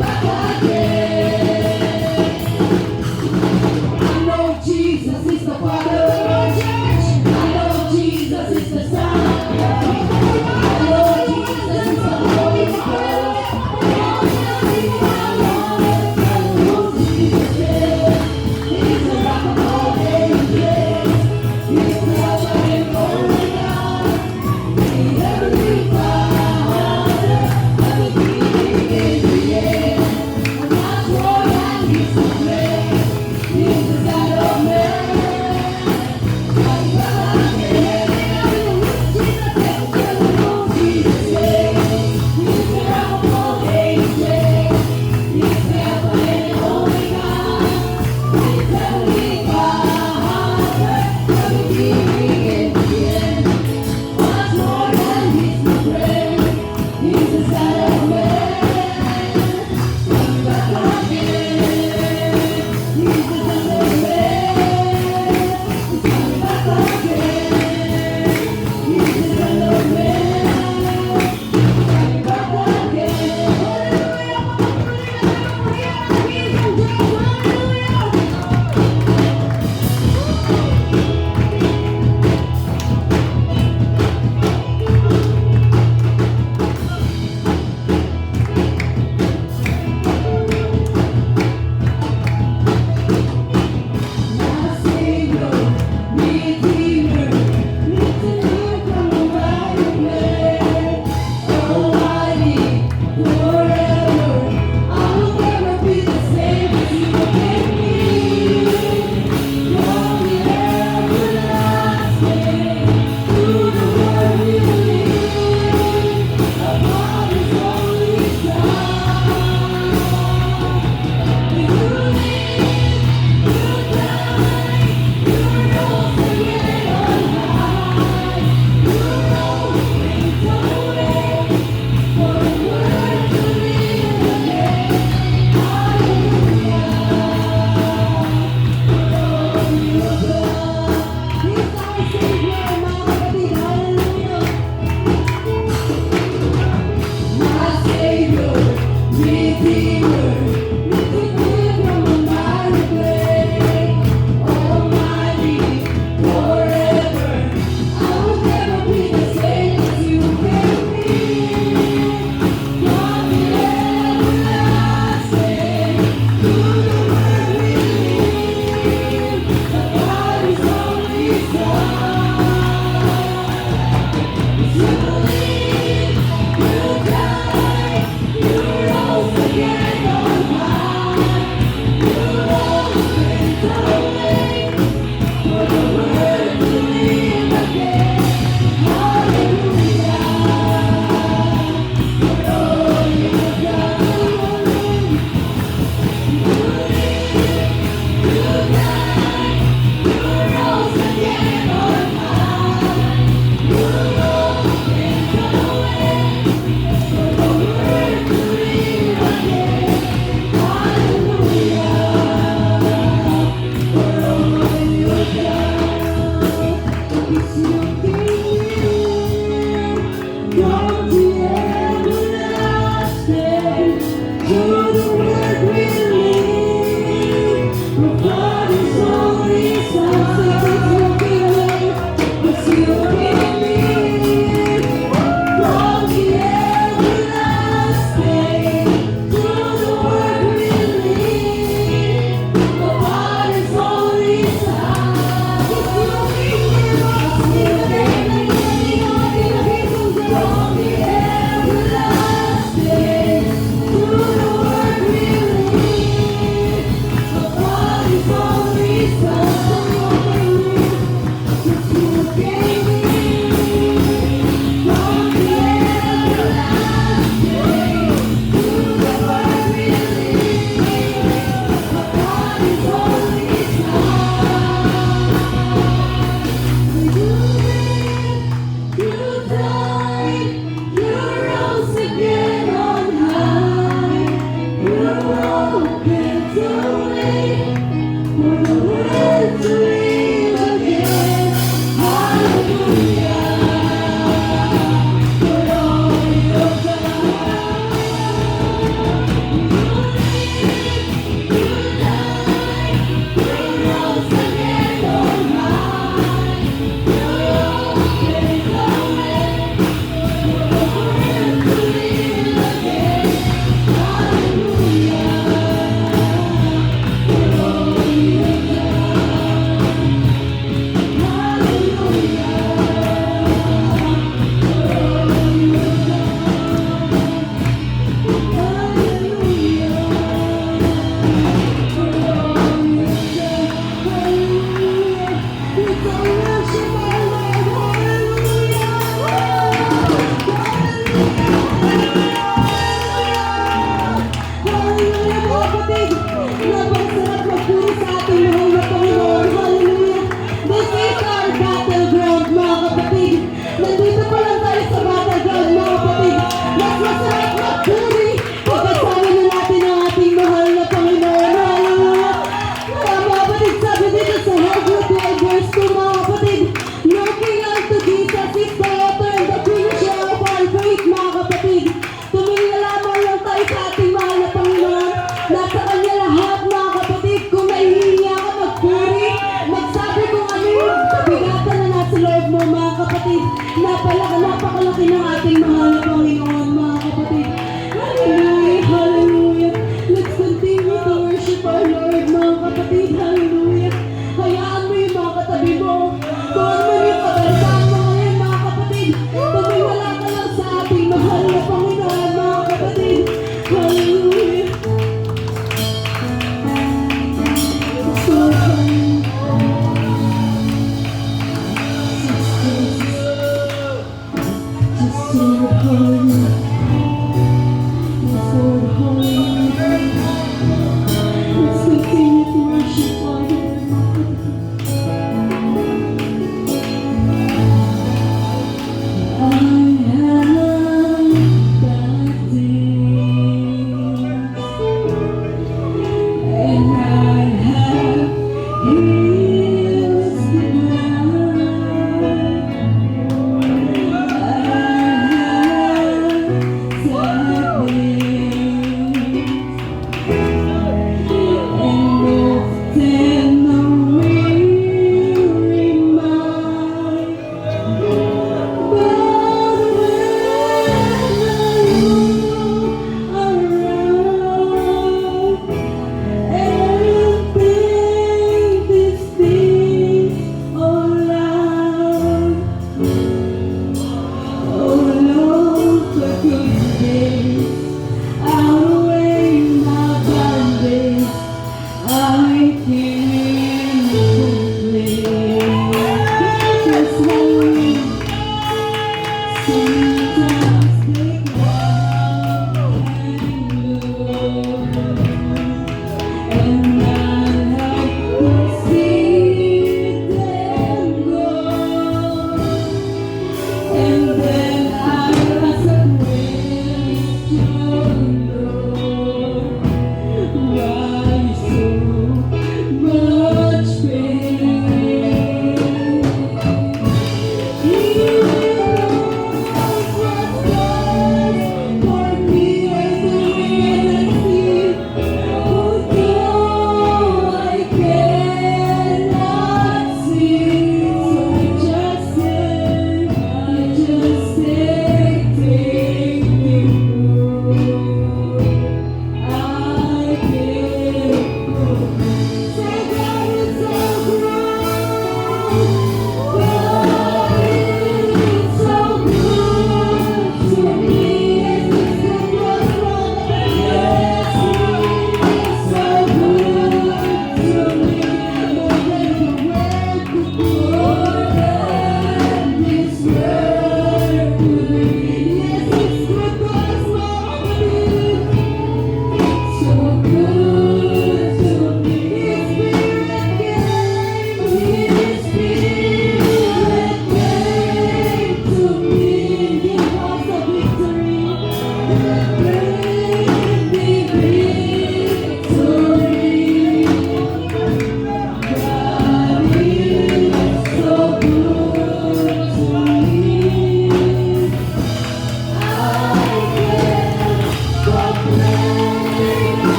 Back again.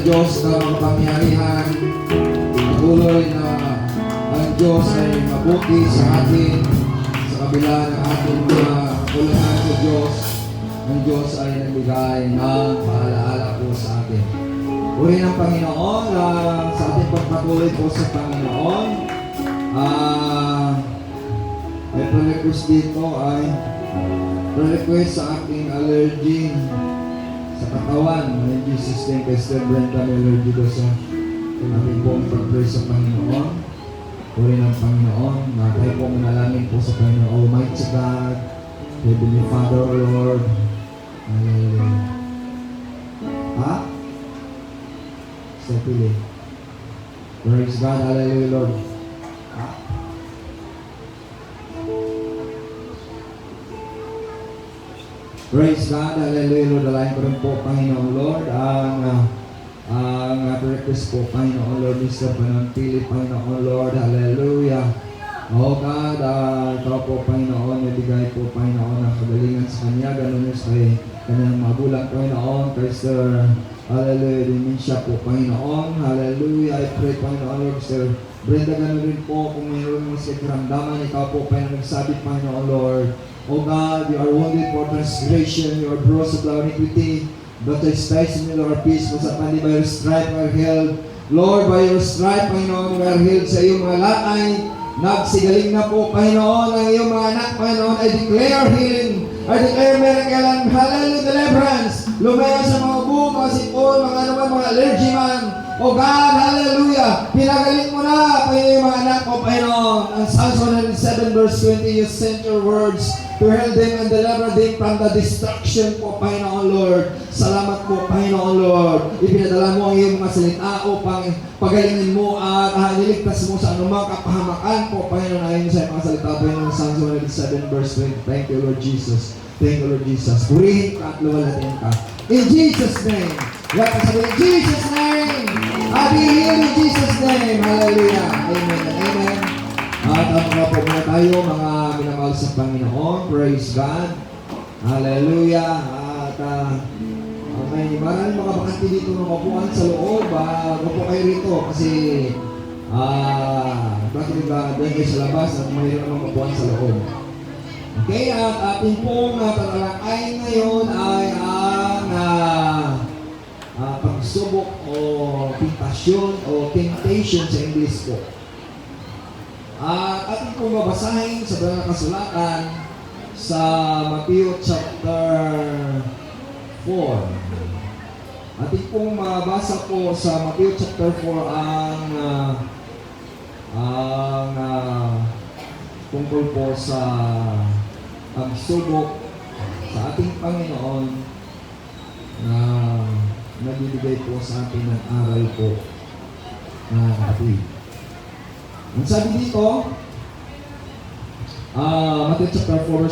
Diyos na makapangyarihan. Patuloy na ang Diyos ay mabuti sa atin sa kabila ng ating mga kulangan sa Diyos. Ang Diyos ay nagbigay ng paalaala po sa atin. Puri ng Panginoon sa ating pagpatuloy po sa Panginoon. May pre-request dito ay pre-request sa aking allergy sa katawan. Allergy system kay Sister Brenda, may allergy daw sa ating pong pag-pray sa Panginoon. Puri ng Panginoon. Tayo pong manalangin po sa Panginoon. Almighty God, Heavenly Father, Lord. Hallelujah. Ha? Step pili. Praise God, hallelujah, Lord. Ha? Praise God, hallelujah, Lord. Dalayan ko rin po, Panginoon, Lord, ang request po, Panginoon, Lord, Mr. Panantili, Panginoon, Lord, hallelujah. Oh God, ikaw po, Panginoon, ibigay po, Panginoon, ang kagalingan sa Kanya, ganun yung sa kanyang magulang, Panginoon, kay Sir, hallelujah, dementia po, Panginoon, hallelujah, I pray, Panginoon, Lord, Sir Brenda, ganun rin po, kung mayroon mo sa karamdaman, ikaw po, Panginoon, nagsabi, Panginoon, Lord, oh God, you are wounded for transgression, you are bruised of our iniquity, but chastisement of our peace was upon thee, by your stripe are healed. Lord, by your stripe, Panginoon, we are healed sa iyong mga lakay. Nagsigaling na po, Panginoon, ang iyong mga anak, Panginoon. I declare healing. I declare miracle and hallelujah deliverance. Lumayo sa mga ubo, mga sipon, mga ano man, mga allergy man. O God, hallelujah. Pinagaling mo na, Panginoon, yung mga anak ko, Panginoon. Ang Psalms 107 verse 20, you sent your words to heal them and deliver them from the destruction po, Panginoon Lord. Salamat po, Panginoon Lord. Ipinadala mo ang iyong mga salita upang pagalingin mo at niligtas mo sa anumang kapahamakan po, Panginoon, ayon sa mga salita, Panginoon, Psalms 107 verse 20. Thank you, Lord Jesus. Thank you, Lord Jesus. Purihin ka at luwalatin ka. In Jesus' name. Let us say, in Jesus' name. I be healed in Jesus' name. Hallelujah. Amen and amen. At mga po muna tayo, mga minamahal sa Panginoon. Praise God. Hallelujah. At may maraming mga bakante dito na mapuan sa loob. Huwag po kayo rito kasi bakit doon kayo sa labas at mayroon namang mapuan sa loob. Okay, at ating pong tatalakay ngayon ay ang pagsubok o tentasyon o temptation sa English po. At ating pong babasahin sa banal na kasulatan sa Matthew chapter 4. Ating pong mabasa po sa Matthew chapter 4 ang tungkol po sa pagsubok sa ating Panginoon na nagbibigay po sa atin ng aral po na kapatid. Ang sabi dito, Matthew chapter 4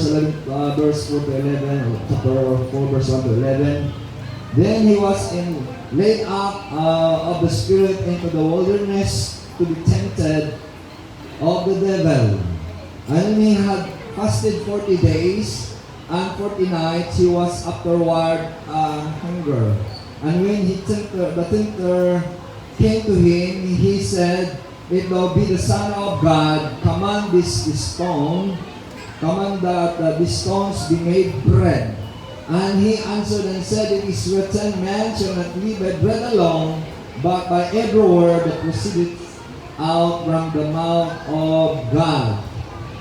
verse 4 to 11, chapter 4 verse 1 to 11. Then he was led up of the Spirit into the wilderness to be tempted of the devil. And he had fasted 40 days and 40 nights. He was afterward hunger. And when the tempter came to him, he said, "If thou be the Son of God, command that these stones be made bread." And he answered and said, "It is written, man shall not live by bread alone, but by every word that proceedeth out from the mouth of God."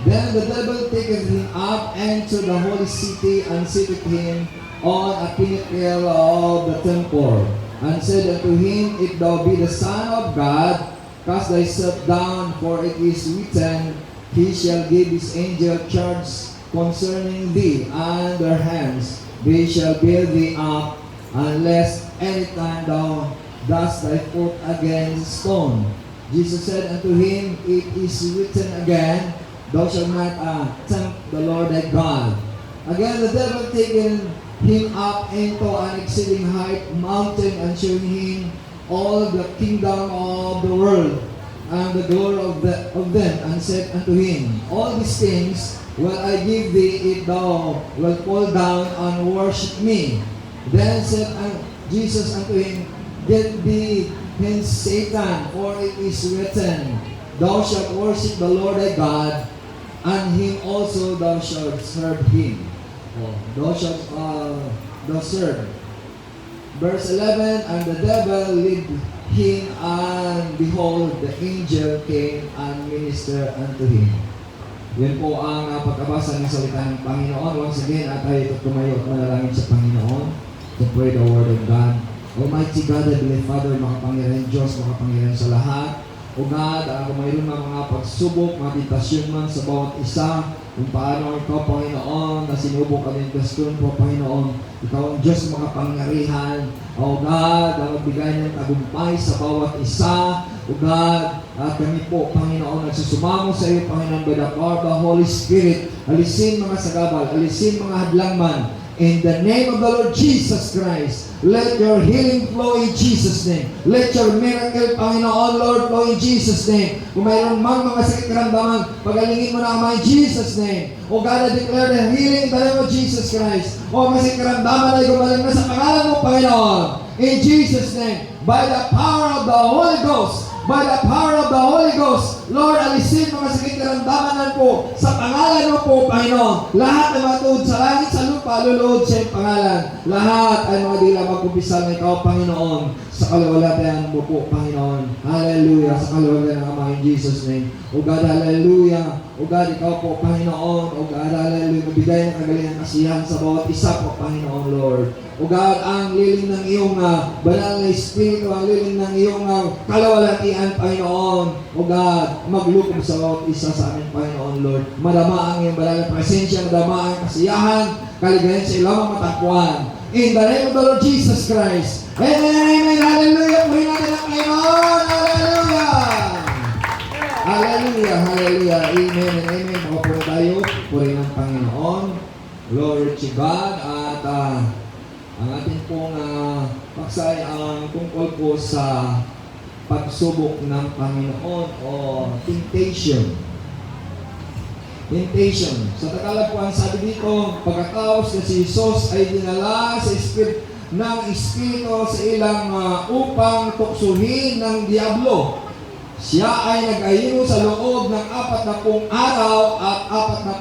Then the devil taketh him up into the holy city and seated him on a pinnacle of the temple, and said unto him, "If thou be the Son of God, cast thyself down, for it is written, He shall give his angel charge concerning thee, and their hands they shall bear thee up, unless any time thou dust thy foot against stone." Jesus said unto him, "It is written again, Thou shalt not tempt the Lord thy God." Again, the devil taken him up into an exceeding high mountain, and showed him all the kingdom of the world and the glory of them, and said unto him, "All these things will I give thee, if thou wilt fall down and worship me." Then said Jesus unto him, "Get thee hence, Satan, for it is written, Thou shalt worship the Lord thy God, and him also thou shalt serve him." Thou shalt serve. Verse 11, and the devil led him, and behold, the angel came and ministered unto him. Yan po ang pagkabasa ng salita ng Panginoon. Once again, at tayo tumayo at manalangin sa Panginoon to pray the word of God. Almighty God, Heavenly Father, makapangyarihan Diyos, makapangyarihan sa lahat. O God, kung mayroon na mga pagsubok, mga tentasyon man sa bawat isa, kung paano ikaw, Panginoon, na sinubok ka din gaston po, Panginoon. Ikaw ang Diyos makapangyarihan. O God, ang magbigay ng tagumpay sa bawat isa. O God, at kami po, Panginoon, nagsusumamo sa iyo, Panginoon, by the power of the Holy Spirit. Alisin mga sagabal, alisin mga hadlangman. In the name of the Lord Jesus Christ, let your healing flow in Jesus' name. Let your miracle, Panginoon, Lord, flow in Jesus' name. Kung mayroon man mga sakit karamdaman, pagalingin mo na Ama in Jesus' name. O God, I declare the healing in the name of Jesus Christ. O mga sakit karamdaman ay gumaling na sa pangalan mo, Panginoon. In Jesus' name, by the power of the Holy Ghost, by the power of the Holy Ghost, Diyos. Lord, alisin mga sakit karamdaman po sa pangalan mo po, Panginoon. Lahat ng mga tuod sa langit, sa lupa, luluod sa iyong pangalan. Lahat ay mga dila magkumpisal na ikaw, Panginoon, sa kalawalatian mo po, Panginoon. Hallelujah, sa kalawalatian ng Ama in Jesus' name. O God, hallelujah. O God, ikaw po, Panginoon. O God, hallelujah. Mabigay ng kagalingan kasiyahan sa bawat isa po, Panginoon, Lord. O God, ang lilim ng iyong banal na Espiritu, ang lilim ng iyong kalawalatian, Panginoon. O God, maglukob sa bawat isa sa amin, Panginoon, Lord. Madama ang iyong banal na presensya, madama ang kasiyahan, kaligayan sa ilang matakbuhan. In the name of the Lord Jesus Christ. Amen, amen, hallelujah. Purihin natin ang Panginoon. Hallelujah. Hallelujah, hallelujah. Amen and amen. Makapuno tayo. Purihin ang Panginoon. Glory to God. At ang ating pong paksay ang tungkol po sa pagsubok ng Panginoon o temptation. Temptation. Sa Tagalog po ang sabi dito, pagkatapos na si Jesus ay dinala sa ng Espiritu sa ilang upang tuksuhin ng Diablo. Siya ay nag-ayuno sa loob ng 40 araw at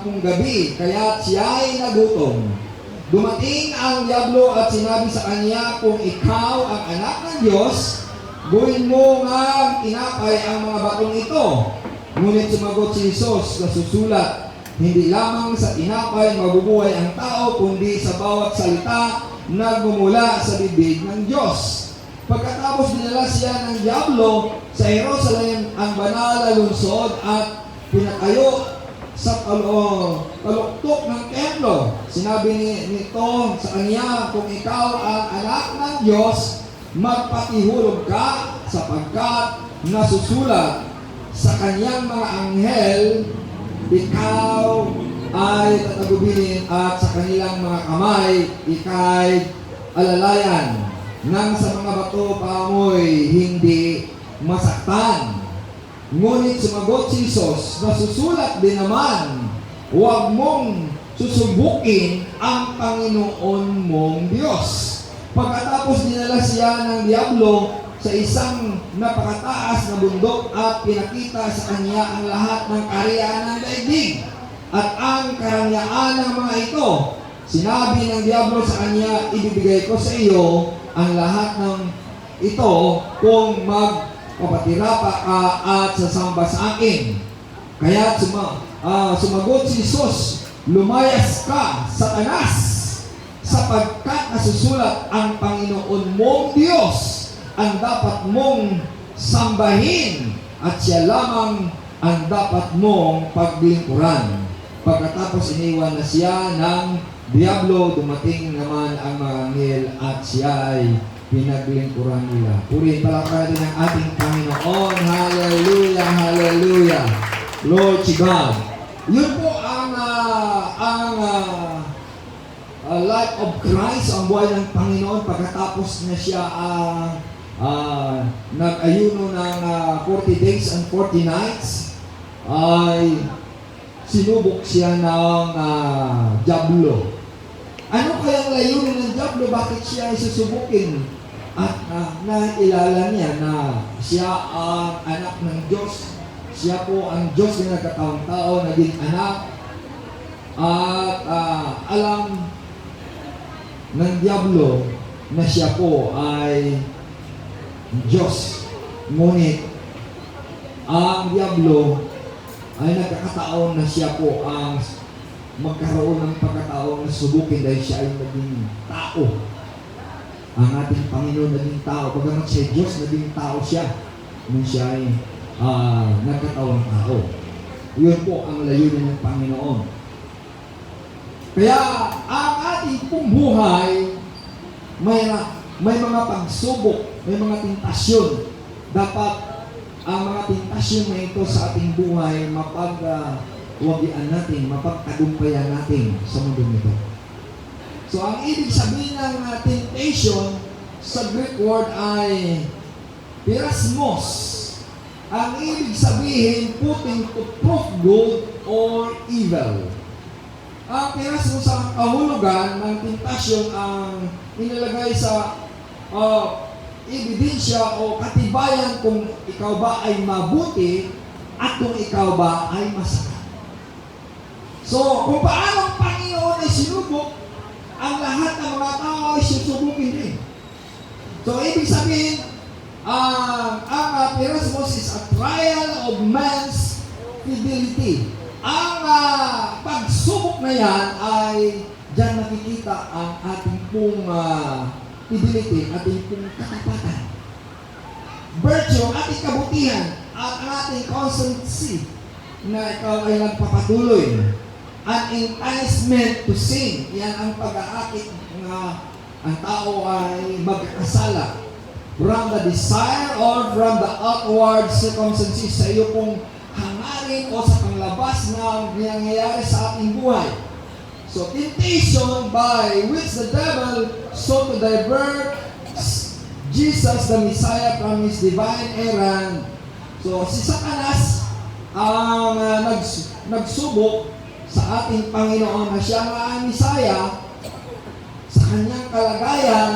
40 gabi, kaya siya ay nagutom. Dumating ang Diablo at sinabi sa kanya, kung ikaw ang anak ng Diyos, gawin mo nga tinapay ang mga batong ito. Ngunit sumagot si Jesus na susulat, hindi lamang sa tinapay mabubuhay ang tao, kundi sa bawat salita na gumula sa bibig ng Diyos. Pagkatapos dinala siya ng Diablo sa Jerusalem, ang banal na lungsod, at pinakayo sa kaluktok ng templo. Sinabi nito sa kanya, kung ikaw ang anak ng Diyos, magpatihulog ka, sapagkat nasusulat sa kanyang mga anghel, ikaw ay tatagubilin at sa kanilang mga kamay, ikay alalayan nang sa mga bato pamoy hindi masaktan. Ngunit sumagot si Jesus, nasusulat din naman, huwag mong susubukin ang Panginoon mong Diyos. Pagkatapos dinala siya ng Diablo sa isang napakataas na bundok at pinakita sa kanya ang lahat ng kaharian ng daigdig at ang karangyaan ng mga ito. Sinabi ng Diablo sa kanya, ibibigay ko sa iyo ang lahat ng ito kung magpapatira pa ka at sasamba sa akin. Kaya sumagot si Jesus, lumayas ka, Satanas, sapagkat nasusulat ang Panginoon mong Diyos ang dapat mong sambahin at siya lamang ang dapat mong paglingkuran. Pagkatapos iniwan na siya ng Diablo, dumating naman ang mga anghel at siya ay pinaglingkuran nila. Purihin palakpakan natin ang ating Panginoon. Hallelujah, hallelujah. Lord to God. Yun po ang life of Christ, ang buhay ng Panginoon pagkatapos na siya nag-ayuno ng 40 days and 40 nights, ay sinubok siya ng Diablo. Ano kayang layunin ng Diablo? Bakit siya ay susubukin? At nailala niya na siya ang anak ng Diyos. Siya po ang Diyos na nagkataong tao, naging anak. At alam ng Diablo na siya po ay Diyos. Ngunit ang Diablo ay nagkakataon na siya po ang magkaroon ng pagkataon na subukin dahil siya ay naging tao. Ang ating Panginoon naging tao. Pagkamat siya Diyos, naging tao siya nung siya ay nagkataong tao. Yun po ang layunin ng Panginoon. Kaya ang ating pong buhay may mga pagsubok, may mga tentasyon. Dapat ang mga tentasyon na ito sa ating buhay mapagwagian natin, mapagtagumpayan natin sa mundo nito. So ang ibig sabihin ng temptation sa Greek word ay pirasmos. Ang ibig sabihin, putting to proof good or evil. Ang pirasmos sa kahulugan ng tentasyon ang inilagay sa ebidensya o katibayan kung ikaw ba ay mabuti at kung ikaw ba ay masakit. So, kung paano ang Panginoon ay sinubok, ang lahat ng mga tao ay susubukin din. So, ibig sabihin, ang Erasmus is a trial of man's fidelity. Ang pagsubok na yan ay diyan nakikita ang ating pong fidelity, ating pong katapatan. Virtue, ating kabutihan, at ang ating constancy na ikaw ay nagpapatuloy. An enticement to sin, yan ang pag-aakit na ang tao ay magkakasala. From the desire or from the outward circumstances sa iyo pong hangarin o sa panglabas na nangyayari sa ating buhay. So, temptation by which the devil sought to divert Jesus the Messiah from His divine errand. So, si Satanas ang nagsubok sa ating Panginoon na siya nga ang Messiah sa kanyang kalagayan,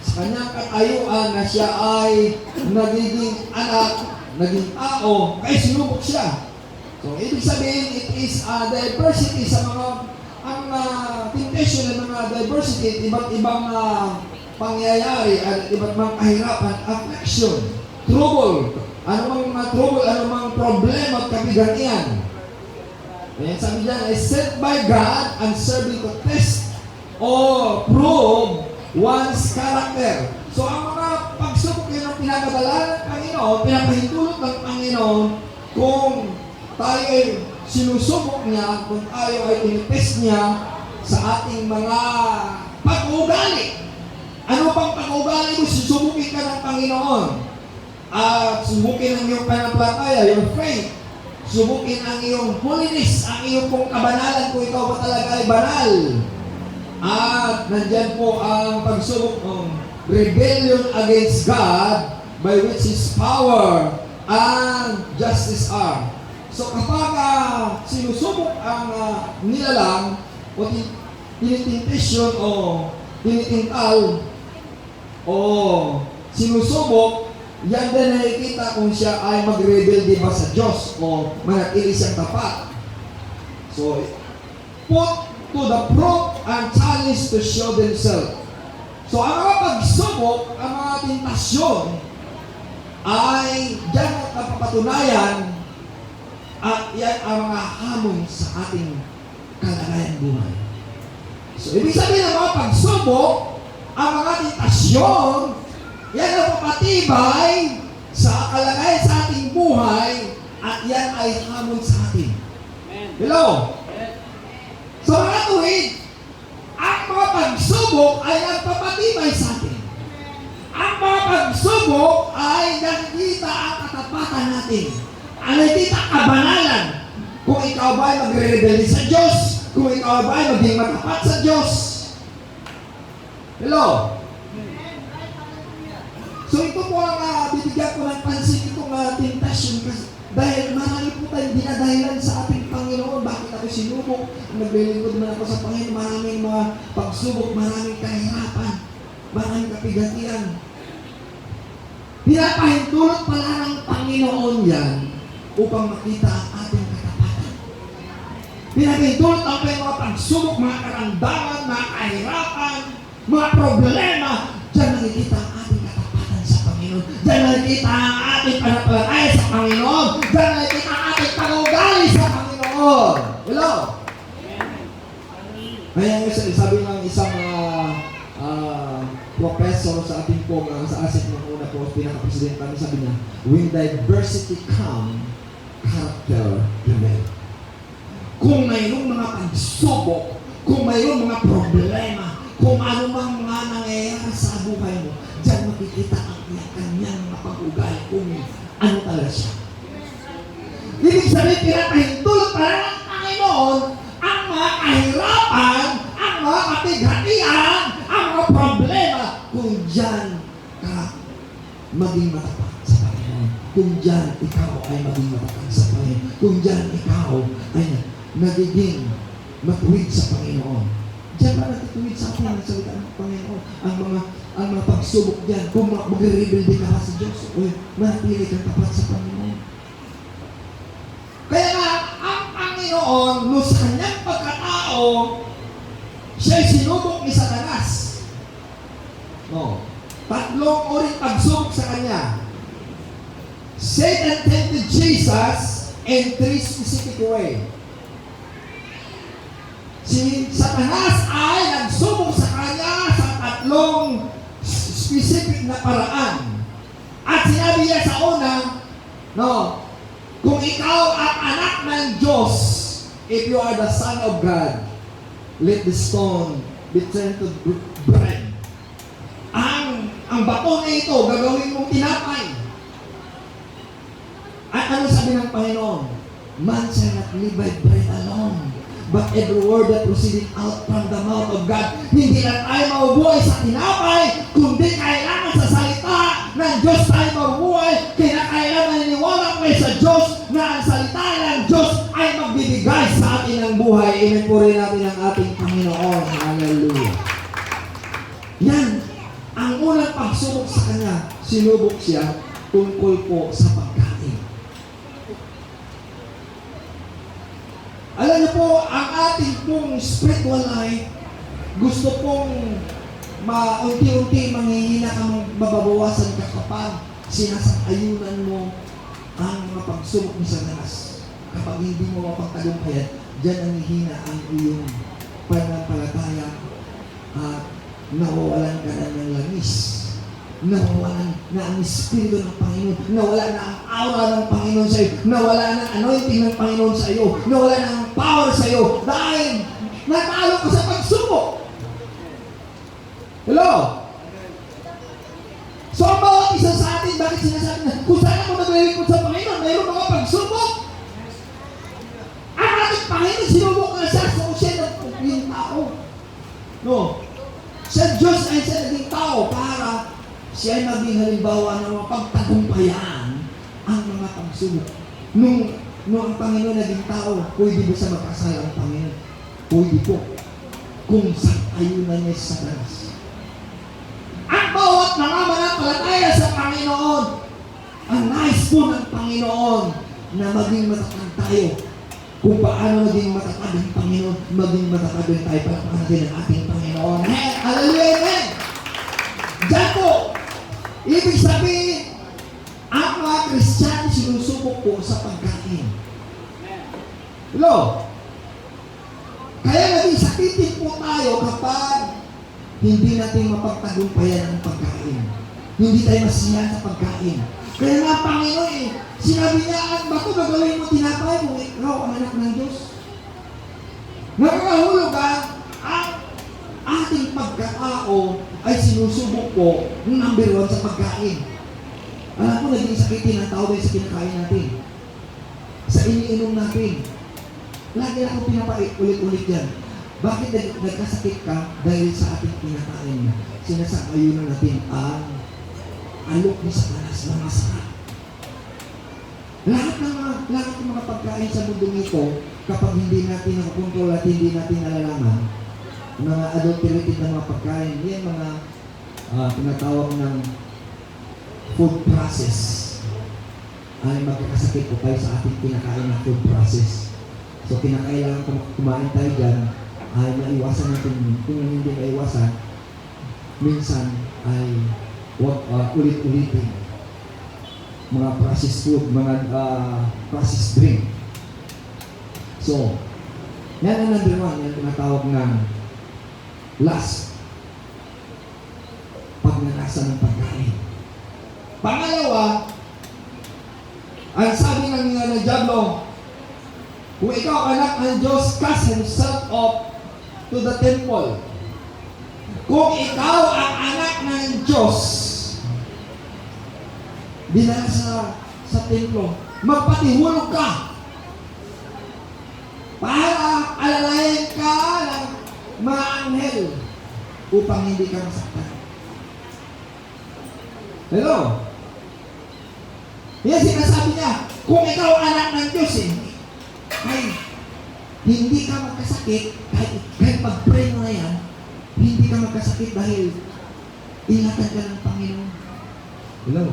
sa kanyang katayuan na siya ay nagiging anak, naging tao, kaya sinubok siya. So, ibig sabihin, it is a diversity sa mga, ang temptation ng mga diversity, iba't ibang pangyayari, at iba't ibang kahirapan, affliction, trouble, anumang mga trouble, anumang problema at kabiganian. Ayan, sabi niya, is sent by God and serving to test or prove one's character. So, ang mga pagsubok yun ang pinapadala ng Panginoon, pinapahintulot ng Panginoon kung tayo ay sinusubok niya, kung tayo ay tinitest niya sa ating mga pag-uugali. Ano pang pag-uugali mo? Susubukin ka ng Panginoon. At subukin ang iyong pananampalataya, your faith. Subukin ang iyong holiness, ang iyong pong kabanalan kung ikaw ba talaga ay banal. At nandyan po ang pagsubok ng rebellion against God by which His power and justice are. So kapag sinusubok ang nilalang o tinitintisyon o tinitintal o sinusubok, yan din nakikita kung siya ay mag-rebelde ba sa Diyos o manatili siyang tapat. So, put to the proof and challenge to show themselves. So, ang mga pagsubok, ang mga tentasyon, ay diyan at napapatunayan at yan ang mga hamon sa ating kalagayan buhay. So, ibig sabihin ng mga pagsubok, ang mga tentasyon, yan ang papatibay sa kalagayan sa ating buhay at yan ay hamon sa atin. Hello? So mga tuwid, ang mga pagsubok ay nagpapatibay sa atin. Ang mga pagsubok ay nakikita ang katapatan natin. Ang nakikita kabanalan. Kung ikaw ba ay magre-rebelde sa Diyos, kung ikaw ba ay maging matapat sa Diyos. Hello? So ito po ang bibigyan ko ng pansin itong tentasyon kasi dahil marami po tayong dinadahilan sa ating Panginoon. Bakit ako sinubok? Naglilingkod man ako sa Panginoon. Maraming mga pagsubok, maraming kahirapan, maraming kapigatian. Pinapahintulot pala ng Panginoon yan upang makita ang ating katapatan. Pinapahintulot ang mga pagsubok, mga karamdaman, mga kahirapan, mga problema. Diyan nakikita ang ating katapatan sa Panginoon. Diyan nakikita ang ating pananampalataya sa Panginoon. Diyan nakikita ang ating pag-uugali sa Panginoon. Hello? Kaya sabi ng isang professor sa ating pong sa ASIC ng una po, pinaka-president kami, sabi niya, when diversity come, character prevail. Kung mayroong mga pagsubok, kung mayroong mga problema, kung ano mang mga nangyayari sa buhay mo, diyan makikita ang kanyang mga pag-ugali kung ano talaga siya. Ibig sabihin, pinapahintulot para ng Panginoon ang mga kahirapan, ang mga kapighatian, ang mga problema, kung diyan ka maging matapat sa Panginoon. Kung diyan ikaw ay maging matapat sa Panginoon. Kung diyan ikaw ay nagiging matuwid sa Panginoon. Diyan ba natituwid sa atin ang salita ng Panginoon? Ang mga pagsubok diyan, kung magre-rebelde ka sa Diyos, o manatili kang tapat sa Panginoon. Panginoon, no sa kanyang pagkatao, siya'y sinubok ni Satanas. No. Tatlong uring pagsubok sa kanya. Satan tempted Jesus in three specific ways. Si Satanas ay nagsubok sa kanya sa tatlong specific na paraan. At sinabi niya sa una, no, kung ikaw ang anak ng Diyos, if you are the Son of God, let the stone be turned to bread. Ang bato na ito, gagawin mong tinapay. At ano sabi ng Panginoon? Man shall not live by bread alone, but every word that proceeding out from the mouth of God. Hindi lang tayo mabubuhay sa tinapay, kundi kailangan sa salita ng Diyos tayo mabubuhay. Kaya kailangan naniniwala kayo sa Diyos na ang salita ng Diyos ay magbibigay sa atin ng buhay. Amen po rin natin ang ating Panginoon. Hallelujah. Yan. Ang unang pagsubok sa kanya, sinubok siya tungkol po sa pagkain. Alam niyo po, ang ating pong spiritual life, gusto pong unti-unti manghihina kang mababawasan ka kapag sinasang-ayunan mo ang mga pagsubok ni Satanas. Kapag hindi mo mapagtagumpayan, diyan ang hihina ang iyong pananampalataya at nawawalan ka na ng langis. Nawawalan na ang Espiritu ng Panginoon. Nawala na ang aura ng Panginoon sa iyo. Nawala na ang anointing ng Panginoon sa iyo. Nawala na ang power sa iyo. Dahil natalo ka sa pagsubok. Hello? So ang bawat isa sa atin, bakit sinasabi na, kung saan ako naglilingkod sa Panginoon, mayroon mga pagsubok. Ang ating Panginoon, sinubok na siya sa siya ng tao. No? Sa Diyos ay siya naging tao para siya ay maging halimbawa ng mga pagtagumpayan ang mga pagsubok. Nung ang Panginoon naging tao, pwede ba sa magkasala ang Panginoon? Pwede po. Kung saan ayunan niya sa Satanas. Ang bawat namamanampalataya sa Panginoon, ang nais po ng Panginoon na maging matatag tayo. Kung paano maging matatag ang Panginoon, maging matatag din tayo para natin ang ating Panginoon. Hallelujah! Amen! Diyan po, ibig sabihin, ang mga Kristiyano sinusubok po sa pagkain. Hello? Kaya naging sakitin po tayo kapag hindi natin mapagtagumpayan ang pagkain. Hindi tayo masiyahan sa pagkain. Kaya nga Panginoon sinabi niya, ang bato gagawin mo tinapay kung ikaw ang anak ng Diyos. Nakakahulog ang ating pagkatao ay sinusubok po ng number 1 sa pagkain. Alam ko, naging sakitin ang tao dahil sa kinakain natin. Sa iniinom natin. Lagi na akong pinapait ulit-ulit yan. Bakit nagkasakit ka? Dahil sa ating kinakain. Sinasang-ayunan natin ang alok ni Satanas na masarap. Lahat ng mga pagkain sa mundong ito, kapag hindi natin nakukontrol at hindi natin nalalaman, mga adulterated na mga pagkain, yan mga tinatawag ng food process, ay magkakasakit po tayo sa ating kinakain na food process. So kinakailangan kumain tayo dyan, ay maiwasan natin. Kung hindi maiwasan, minsan ay ulit-ulitin. Mga processed food, mga processed drink. So, yan ang number 1, yung tinatawag ng last. Pagnanasa ng pagkain. Pangalawa, ang sabi ng Diablo, kung ikaw anak ng Diyos, cast himself up to the temple. Kung ikaw ang anak ng Diyos, dinala sa templo, magpatihulog ka para alalayan ka ng mga anghel upang hindi ka masaktan. Hello? Yan sinasabi niya, kung ikaw anak ng Diyos ay hindi ka magkasakit, kahit pag-pray mo na yan, hindi ka magkasakit dahil ingatan ka ng Panginoon. Hello?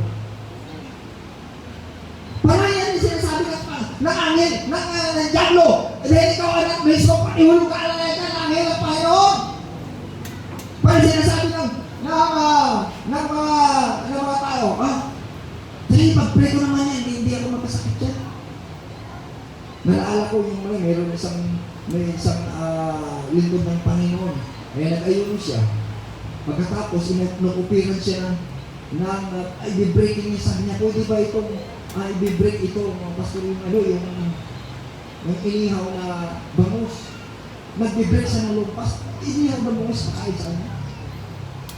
Para yan yung sinasabi ng Panginoon. ng angel, ng diablo. Dahil ikaw anak mismo, patihulog ka na ng angel ng Panginoon. Para sinasabi ng mga tao, dahil pag-pray ko naman yan, hindi ako magkasakit yan. Nalaala ko yung mayroon isang lingkod ng Panginoon. Kaya nag-ayun siya. Pagkatapos, inuupiran siya i-breaking niya. Sabi niya, pwede ba itong i-break ito, mga pastor, yung inihaw na bangus. Nag-break siya ng lumpas. Inihaw na bangus, makain sa kanya.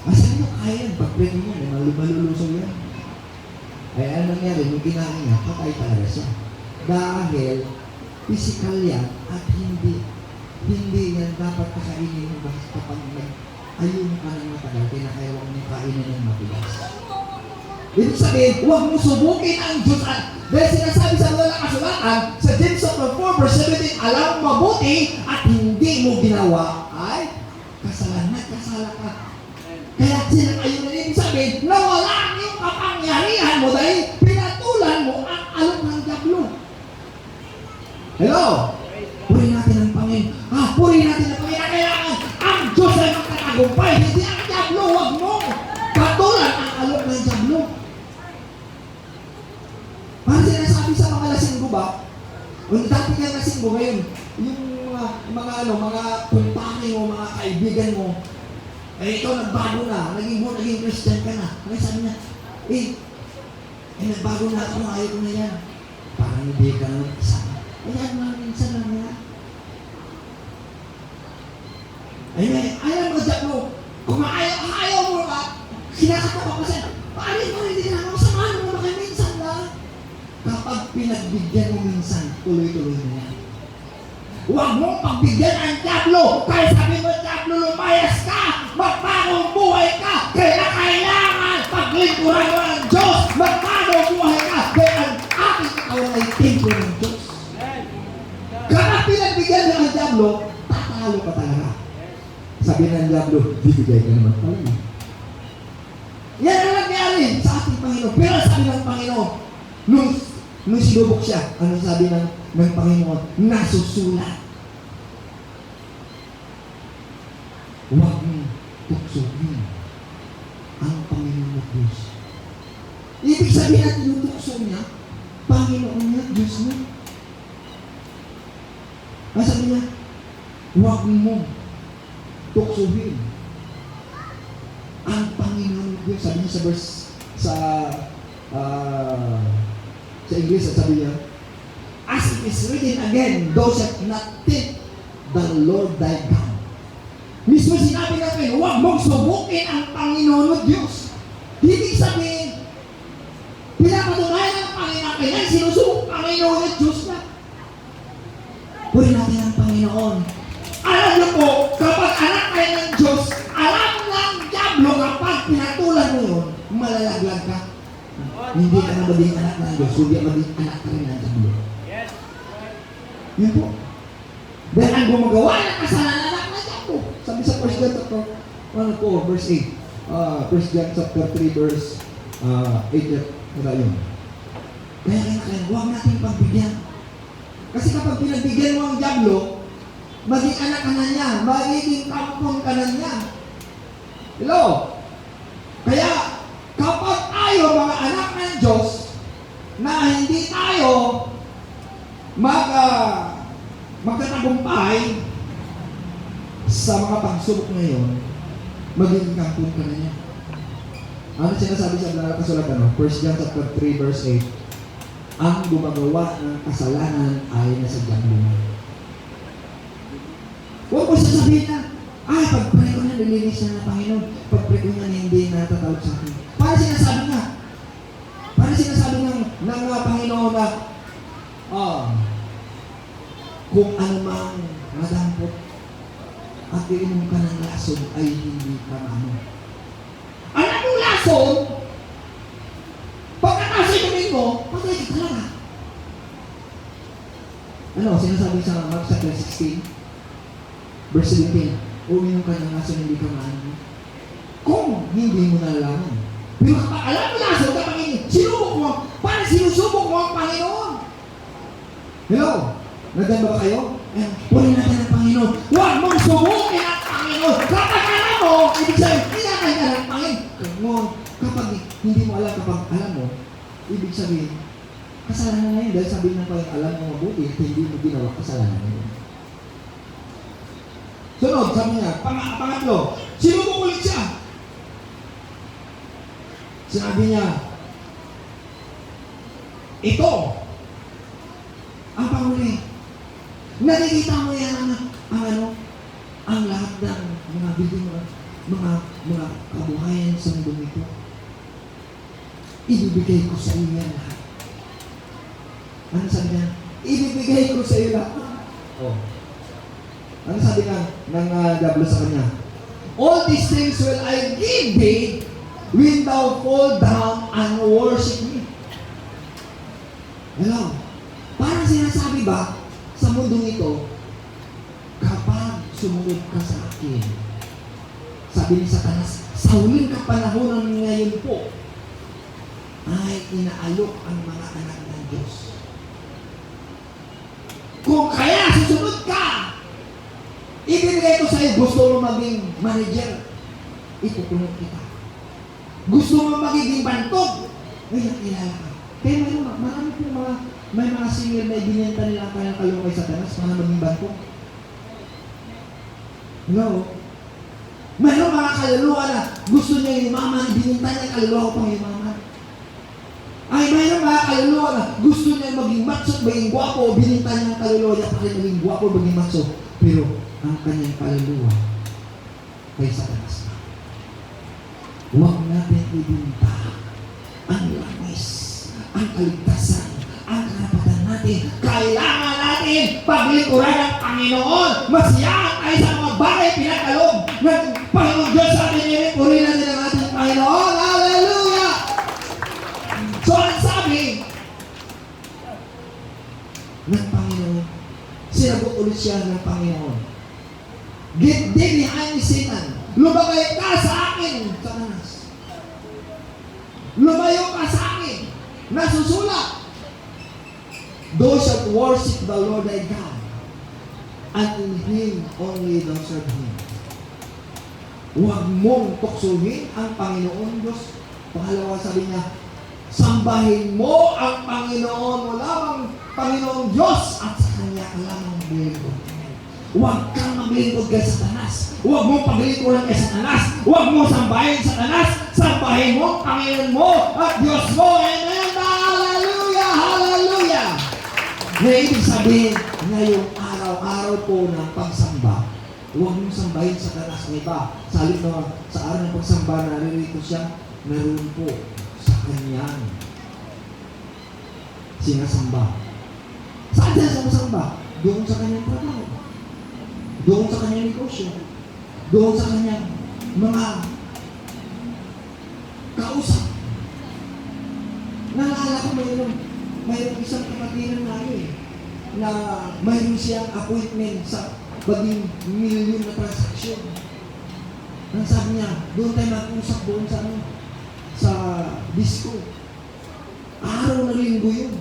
Sabi niya, kaya yan, pag-break niya, malulusong yan. Ay, ano nangyari, nung kinain niya, patay talaga siya. Dahil, physical yan, at hindi yan dapat kakainin mo kapag ayun ka ng matagal, kinakailangan mo kainin ng matigas. Ibig sabihin, huwag mo subukin ang Diyos. Dahil sinasabi sa mga kasulatan, sa James 4 verse 17, alam mo mabuti at hindi mo ginawa, ay kasalanan, kasala ka. Kaya ayun na ibig sabihin, nawala yung kapangyarihan mo dahil pinatulan mo ang alok ng diablo. Hello? Purihin natin ang Panginoon. Purihin natin ang Panginoon. Kailangan ang Diyos ay magkatagumpay. Hindi ang diablo. Huwag mo patulan ang alok ng diablo. Parang sinasabi sa mga lasinggo ba? Kung dati ka lasinggo ngayon, yung mga kumpani mo, mga kaibigan mo, ikaw nagbago na, naging Christian ka na. Kaya sabi niya, nagbago na ako, ayaw ko na yan. Parang hindi ka naman kasama. Ayan mga minsan lang yan. Ayaw mo dyan mo. Kung ayaw mo ka, sinakatawa ko sa'yo. Paarin mo, hindi ka naman samahan mo na minsan lang. Kapag pinagbigyan mo minsan, tuloy-tuloy na yan. Huwag mong pagbigyan ang diablo. Kaya sabi mo, diablo, lumayas ka. Magpagong buhay ka. Kaya kailangan paglingkuran mo ng Diyos. Magpagong buhay ka. Kaya ang ating katawan ay templo ng Diyos. Kapag pinagbigyan mo ang diablo, tatalo ka talaga. Sabi ng diablo, bibigay ka naman talaga. Yan ang nangyari sa ating Panginoon. Pero sabi ng Panginoon, nung sinubok siya, ano sabi ng Panginoon? Nasusulat. Huwag mong tuksohin ang Panginoon at Diyos. Ibig sabihin natin yung tukso niya, Panginoon niya, Diyos niya. Ang sabi niya, huwag mong tuksohin ang Panginoon at Diyos. Sabi niya sa verse, sa English, sabi niya, as it is written again, thou shalt not tempt the Lord thy God. Mismo sinabi natin, huwag mong subukin ang Panginoon at Diyos. Ibig sabihin, pinapatunayan ng Panginoon, kaya sinusubok Panginoon at Diyos na. Puri natin ang Panginoon. Alam niyo po, kapag anak kayo ng Diyos, alam ng diablo kapag pinatulan mo yun, malalaglag ka. Hindi ka na maging anak ng Diyos, hindi ka maging anak ka rin ng diablo. Yun po. Dahil ang gumagawa ng kasalanan anak ng diablo. Sabi sa 1 John chapter 4, verse 8. 1 John chapter 3, verse 8. Yun. Kaya huwag natin pagbigyan. Kasi kapag pinagbigyan mo ang diablo, maging anak ka na niya, magiging kampon ka na niya. Hello? Kaya, kapag tayo mga anak ng Diyos, na hindi tayo magtatagumpay sa mga pagsubok ngayon, magiging kampon ka na niya. Ano sinasabi sa Bala Kasulatan? 1 John chapter 3, verse 8. Ang gumagawa ng kasalanan ay nasa diablo. Huwag mo sasabihin na, pag-pray ko na, nilinis na ng Panginoon. Pag-pray ko na, hindi natatawag sa akin. Para sinasabi ng Panginoon na, kung anumang madampot at iinom ka ng lason ay hindi ka maano. Alam mo lason, pagkakasinumin mo, patay ka talaga. Ano, sinasabi sa Mark chapter 16, verse 17, uminom ka ng lason, hindi ka maano. Kung hindi mo nalalaman. Pero kapag alam mo lason, kapag sinubok mo, parang sinusubok mo ang Panginoon. Hello? Naganda ba kayo? Puri natin ang Panginoon. Huwag mong subukin ang Panginoon. Kapag alam mo, ibig sabihin, hinakay ka ng Panginoon. Kapag hindi mo alam, kapag alam mo, ibig sabihin, kasalanan na yun. Dahil sabihin ng Panginoon, alam mo mabuti, hindi mo ginawa kasalanan na yun. Sunod, sabi niya, pangatlo, sinubukulit siya. Sinabi niya, ito, ang panghuli. Nakikita mo yan ang lahat ng mga building, mga kabuhayan sa mundo nito. Ibibigay ko sa iyo yan lahat. Ano sabi niya? Ibibigay ko sa iyo lahat. Oh. Ano sabi nga ng Diablo sa kanya? All these things will I give thee when thou fall down and worship me. Hello? Parang sinasabi ba sa mundong ito, kapag sumunod ka sa akin, sabi ni Satanas, sa huling kapanahonan ngayon po, ay inaalok ang mga anak ng Diyos. Kung kaya susunod ka, ibibigay ko sa iyo, gusto mo maging manager, itutunod kita. Gusto mo magiging bantog, ngayon kilala ka. Kaya marami pong may mga singer na ibinenta nila ang kanyang kaluluwa kay Satanas para maging bantog. No? Mayroong mga kaluluwa na gusto niya yumaman, ibinenta niya ang kaluluwa ko pang yumaman. Ay, mayroong mga kaluluwa na gusto niya maging macho at maging gwapo, binenta niya ang kaluluwa niya para maging gwapo, maging macho. Pero ang kanyang kaluluwa kay Satanas na. Huwag natin ibinta ang langis, ang kaligtasan, ang karapatan natin. Kailangan natin paglikuran ng Panginoon. Masiyahan tayo sa mga bagay pinagkaloob ng Panginoon Diyos sa atin. Purihin natin ang ating Panginoon. Hallelujah! So, ang sabi ng Panginoon, sinagot ulit siya ng Panginoon. Get thee behind me, Satan. Lumagay ka sa akin, Satanas. Lumayo ka sa akin. Nasusulat. Thou shalt worship the Lord thy God, and in Him only thou serve Him. Huwag mong tuksuhin ang Panginoon Diyos. Pangalawa, sabi niya, sambahin mo ang Panginoon. Wala bang Panginoon Diyos at sa Kanya ka lamang maglilingkod. Huwag kang maglilingkod kay Satanas. Huwag mong paglilingkuran kay Satanas. Huwag mong sambahin Satanas. Sambahin mo ang Panginoon mo at Diyos mo. Amen. Hallelujah! Hallelujah! Ngayon, ibig sabihin, ngayong araw-araw po ng pagsamba, huwag mong sambahin Satanas ng iba. Sa halip na sa araw ng pagsamba, naririto siya, naroon po sa kanyang sinasamba. Saan siya sinasamba? Doon sa kanyang trabaho. Doon sa kanyang negosyo. Doon sa kanyang mga kausap. Naalala ko mayroong isang kapatiran namin na mayroon siyang appointment sa baging milyon na transaksyon. Ang sabi niya, doon tayo mag-usap doon sa disco. Araw na linggo yun.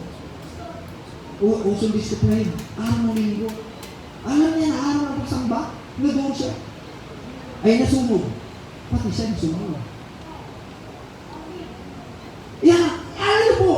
Usong disco na yun. Araw na linggo. Alam niya na araw na pagsamba, na doon siya. Ay nasunog. Pati siya nasunog. Yan, alam niyo po,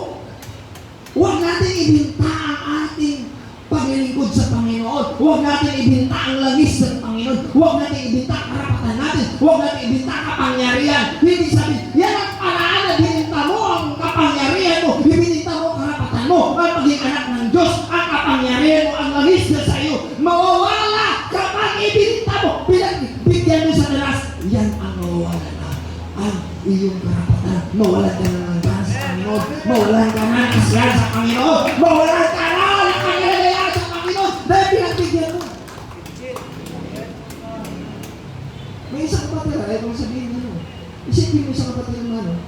huwag natin ibinta ang ating paglilingkod sa Panginoon. Huwag natin ibinta ang langis ng Panginoon. Huwag natin ibinta ang karapatan natin. Huwag natin ibinta ang kapangyarihan. Hindi sabihin, yan ang paraan na bininta mo ang kapangyarihan mo. Ibininta mo ang karapatan mo. Ang maging anak ng Diyos, ang kapangyarihan mo, ang langis na sa iyo. Mawawala kapag ibininta mo. Bigyan mo sa talas, yan ang mawawala na. Ang iyong karapatan. Mawalan ka na ng gana sa Panginoon. Mawalan ka na ng isyan sa Panginoon. Mawalan ka na ng kapangyarihan sa Panginoon. Dahil pinagbigyan mo. May isang kapatid, ayaw kong sabihin isipin mo isang kapatid naman,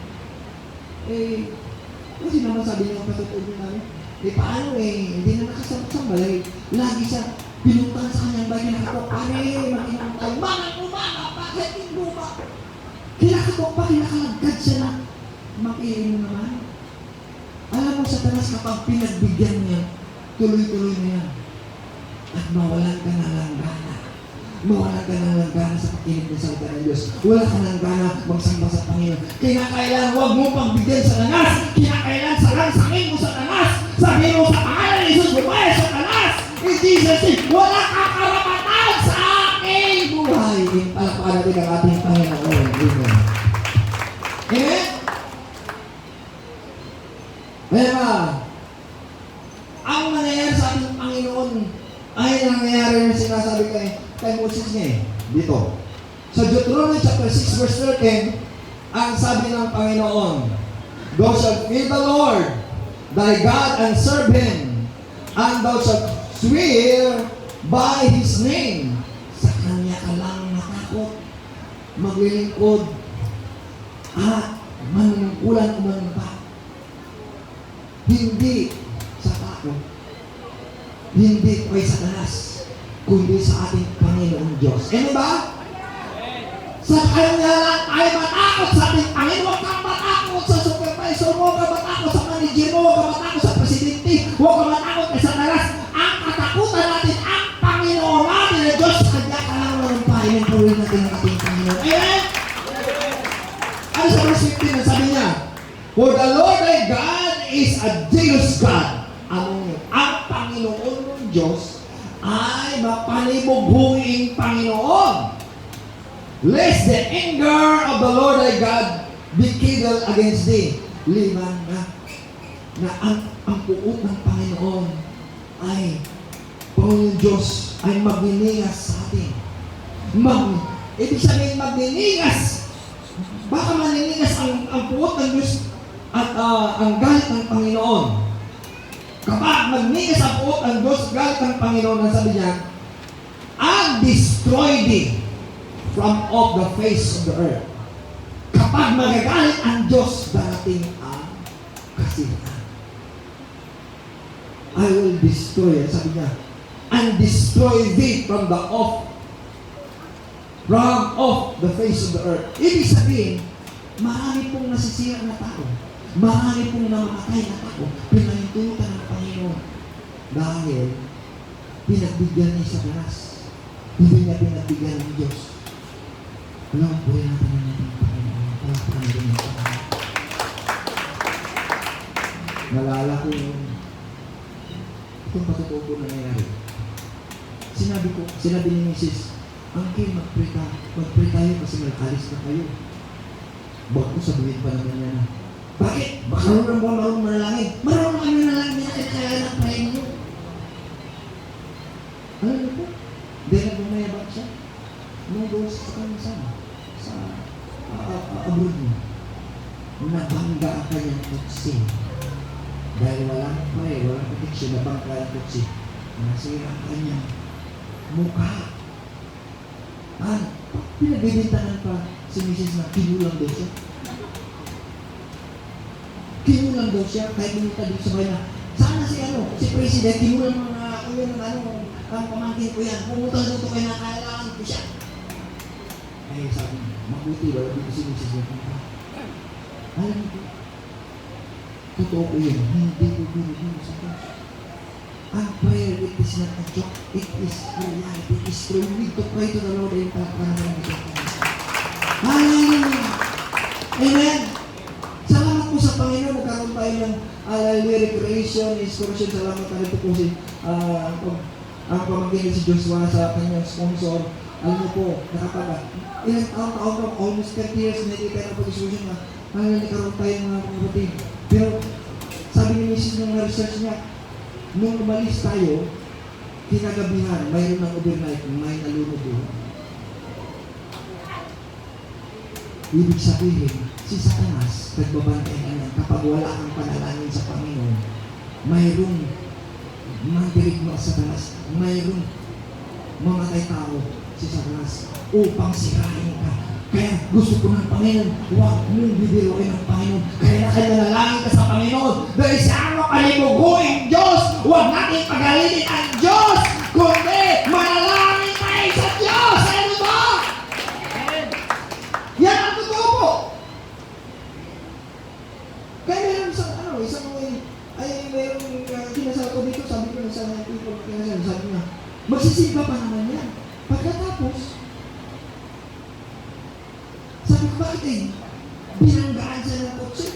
kasi naman sabi niya ang patutulog namin, paano hindi na nakasama-samba, lagi siya pinuntan sa kanyang bagay na ako, makinang tayo, bakit hindi ba? Kinakatok pa, kinakalagkad siya na, makirin mo naman. Alam mo, Satanas, kapag pinagbigyan niya tuloy-tuloy na yan. At mawalan ka na lang gana. Mawalan ka na lang gana sa pakinig ng salita ng Diyos. Wala ka na lang gana magsamba sa Panginoon. Kinakailan, huwag mo pang bigyan sa tanas. Kinakailan, salangsangin mo sa tanas. Sabihin mo sa pangalan ni Jesus, bumaya sa tanas. In Jesus' name, wala kang karapatan sa aking buhay. Palakpakan natin ang ating Panginoon. Amen. Amen? Kaya ba, ang nangyayari sa ating Panginoon ay nangyayari na sinasabi kay Moses niya dito. Sa Deuteronomy chapter 6 verse 13, ang sabi ng Panginoon, thou shalt fear the Lord, thy God, and serve Him, and thou shalt swear by His name. Sa Kanya ka lang natakot, maglilingkod, at manungkulan o manumpa. Hindi sa tao, hindi kay Satanas, kundi sa ating Panginoong Diyos. Ano ba? Sa kanya lang tayo matakot sa ating Panginoon. Huwag kang matakot sa supervisor mo, huwag kang matakot sa manager mo, huwag kang matakot sa presidente, huwag kang matakot kay Satanas. Ang katakutan natin, ang Panginoon natin na Diyos, sa kanya ka lang manumpahin ang pawin natin ng ating Panginoon. Amen? Ano sa verse 15 sabi niya? For the Lord thy God is a jealous God. Ang Panginoon ng Diyos ay mapanibughuing Panginoon. Lest the anger of the Lord thy God be kindled against thee. Liman na ang puot ng Panginoon ay Panginoon Diyos ay magniningas sa atin. Ibig sabihin magniningas. Baka maniningas ang puot ng Diyos at ang galit ng Panginoon. Kapag magnigas ang puot ng Diyos, galit ng Panginoon, ang sabi niya, and destroy thee from off the face of the earth. Kapag magagalit ang Diyos, darating ang kasihan. I will destroy, sabi niya, and destroy thee from off the face of the earth. Ibig sabihin, marami pong nasisira na tao. Marami pong namamatay na tao. Pinahintulutan ng Panginoon. Dahil pinagbigyan niya sa Satanas. Hindi niya pinagbigyan ng Diyos. Alam po rin natin ang ating Panginoon. Palakpakan natin ang Panginoon. Nalala ko itong patotoo po nangyayari. Sinabi ni Mrs. Angkin, mag-pray tayo kasi mag-alis na kayo. Bago sabihin pa naman niya na, bakit? Baka marunong manalangin. Marunong kami manalangin na kaya ng pray mo. Alam niyo po? Dahil nagmamayabang siya. Nung doon sa kanya sa abroad mo. Nabangga ang kanyang kutsi. Dahil walang pray, walang protection, nabangga ang kutsi. Nasira ang kanyang mukha. Pinagbibintangan pa si Mrs. na kinulang daw siya. Kinulang daw siya, kahit pumunta dito sa bahay na, sana si President, kinulang mo na ang pamangkin ko yan, pumunta dito kayo na kailangan ko siya. Ay, sabi niya, mabuti ba dito si Mrs. na alam mo, totoo ko yun, hindi ko binigyan sa Diyos. Ang prayer, it is not a joke. It is reality. It is true. We need to pray to the Lord and palakpakan natin ang Hallelujah! Amen! Salamat po sa Panginoon. Nagkaroon tayo ng recreation, inspiration. Salamat tayo po si ang pamangkin si Joshua sa kanyang sponsor. Alam mo po, ilang taon, almost 30 years na hindi tayo pag-isusin na nagkaroon tayo ng mga kapatid. Pero sabi ni Mrs. ng research niya, nung umalis tayo, kinagabihan, mayroon ng overnight, may nalunod doon. Ibig sabihin, si Satanas, nagbabantay ka niya, kapag wala kang panalangin sa Panginoon, mayroong mandirigma sa Satanas, mayroong mamatay tao si Satanas upang sirahin ka. Kaya gusto ko ng Panginoon, huwag mong bibiruin ng Panginoon. Kaya nakalalalangin ka sa Panginoon. Dahil siya ang mapalibuguing Diyos. Huwag natin pagalitin ang Diyos, kundi manalangin tayo sa Diyos. Ano ba? Yan ang totoo po. Kaya meron isang mayroong sinasabi ko dito, sabi ko Kaya sabi niya, magsisimba pa naman yan. Pagkatapos, sabi ko, bakit binanggaan siya ng kotse?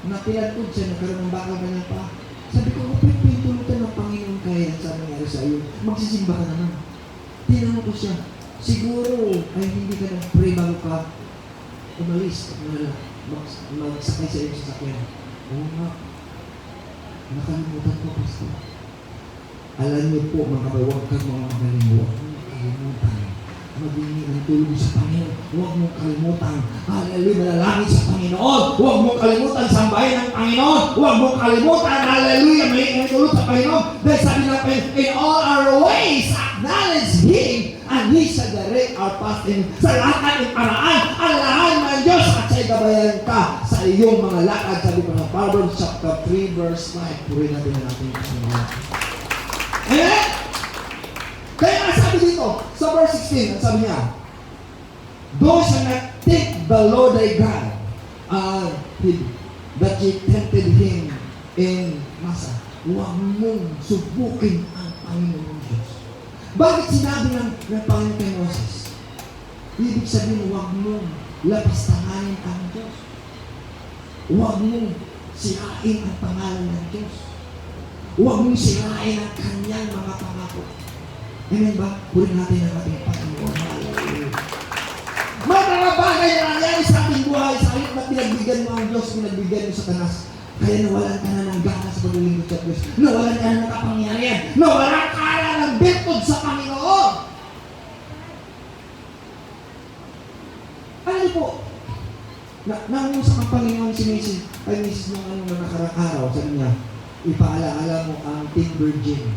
Napilantod siya, nagkaroon ng bakal ka niya pa. Sabi ko, pintulutan ng Panginoon kaya sa nangyari sa iyo. Magsisimba ka naman. Tinanong ko siya, siguro ay hindi ka nag-pray bago ka umalis at magsakay sa iyong sasakyan. Oo nga. Nakalimutan ko, Pastor. Alam niyo po, mga kabay, huwag kang mga magaling. Huwag mong kalimutan. Maghingi ng tulong sa Panginoon. Huwag mong kalimutan. Hallelujah, manalangin sa Panginoon. Huwag mong kalimutan sambahin ng Panginoon. Huwag mong kalimutan. Hallelujah, may tulong sa Panginoon. Dahil sabi ng Panginoon, in all our ways, acknowledge Him, and He shall direct our path. Sa lahat ng paraan, ang lahat ng Diyos at siya'y gabayan ka sa iyong mga lakad. Sabi ko ng Proverbs chapter 3 verse 5. Puri natin ang ating Panginoon. Amen? Kaya nga sabi dito, sa verse 16, sabi niya, thou shalt not take the Lord thy God, that ye tempted Him in Masa. Huwag mong subukin ang Panginoon Diyos. Bakit sinabi ng Panginoon kay Moses? Ibig sabihin, huwag mong lapastanganin ang Diyos. Huwag mong sirain ang pangalan ng Diyos. Huwag mong sirain ang kanyang mga pangako. Amen ba? Puri natin ang ating Panginoon. Mga bagay na nangyari sa ating buhay, sa halip na pinagbigyan mo ang Diyos, pinagbigyan mo sa Satanas. Kaya nawalan ka na ng gana sa paglilingkod sa Diyos. Nawalan ka na ng kapangyarihan. Nawalan ka na ng birtud sa Panginoon. Ano po? Nangusap ang Panginoon si Mrs. nung nakarang araw, sabi niya, ipaalaala mo ang 10 virgin.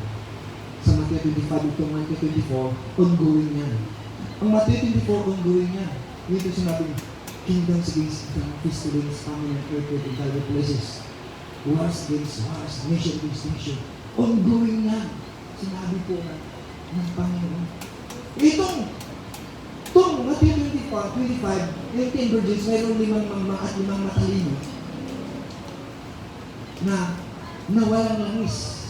Sa Matthew 25 itong Matthew 24, ongoing yan. Ang Matthew 24, ongoing yan. Dito sinabi, kingdoms against kingdoms, pestilence, famine, and earthquake in diverse places. Wars against wars, nation against nation. Ongoing yan. Sinabi po ng Panginoon. Itong Matthew 25, yung 10 virgins, mayroong 5 mangmang at 5 matalino na nawalang langis.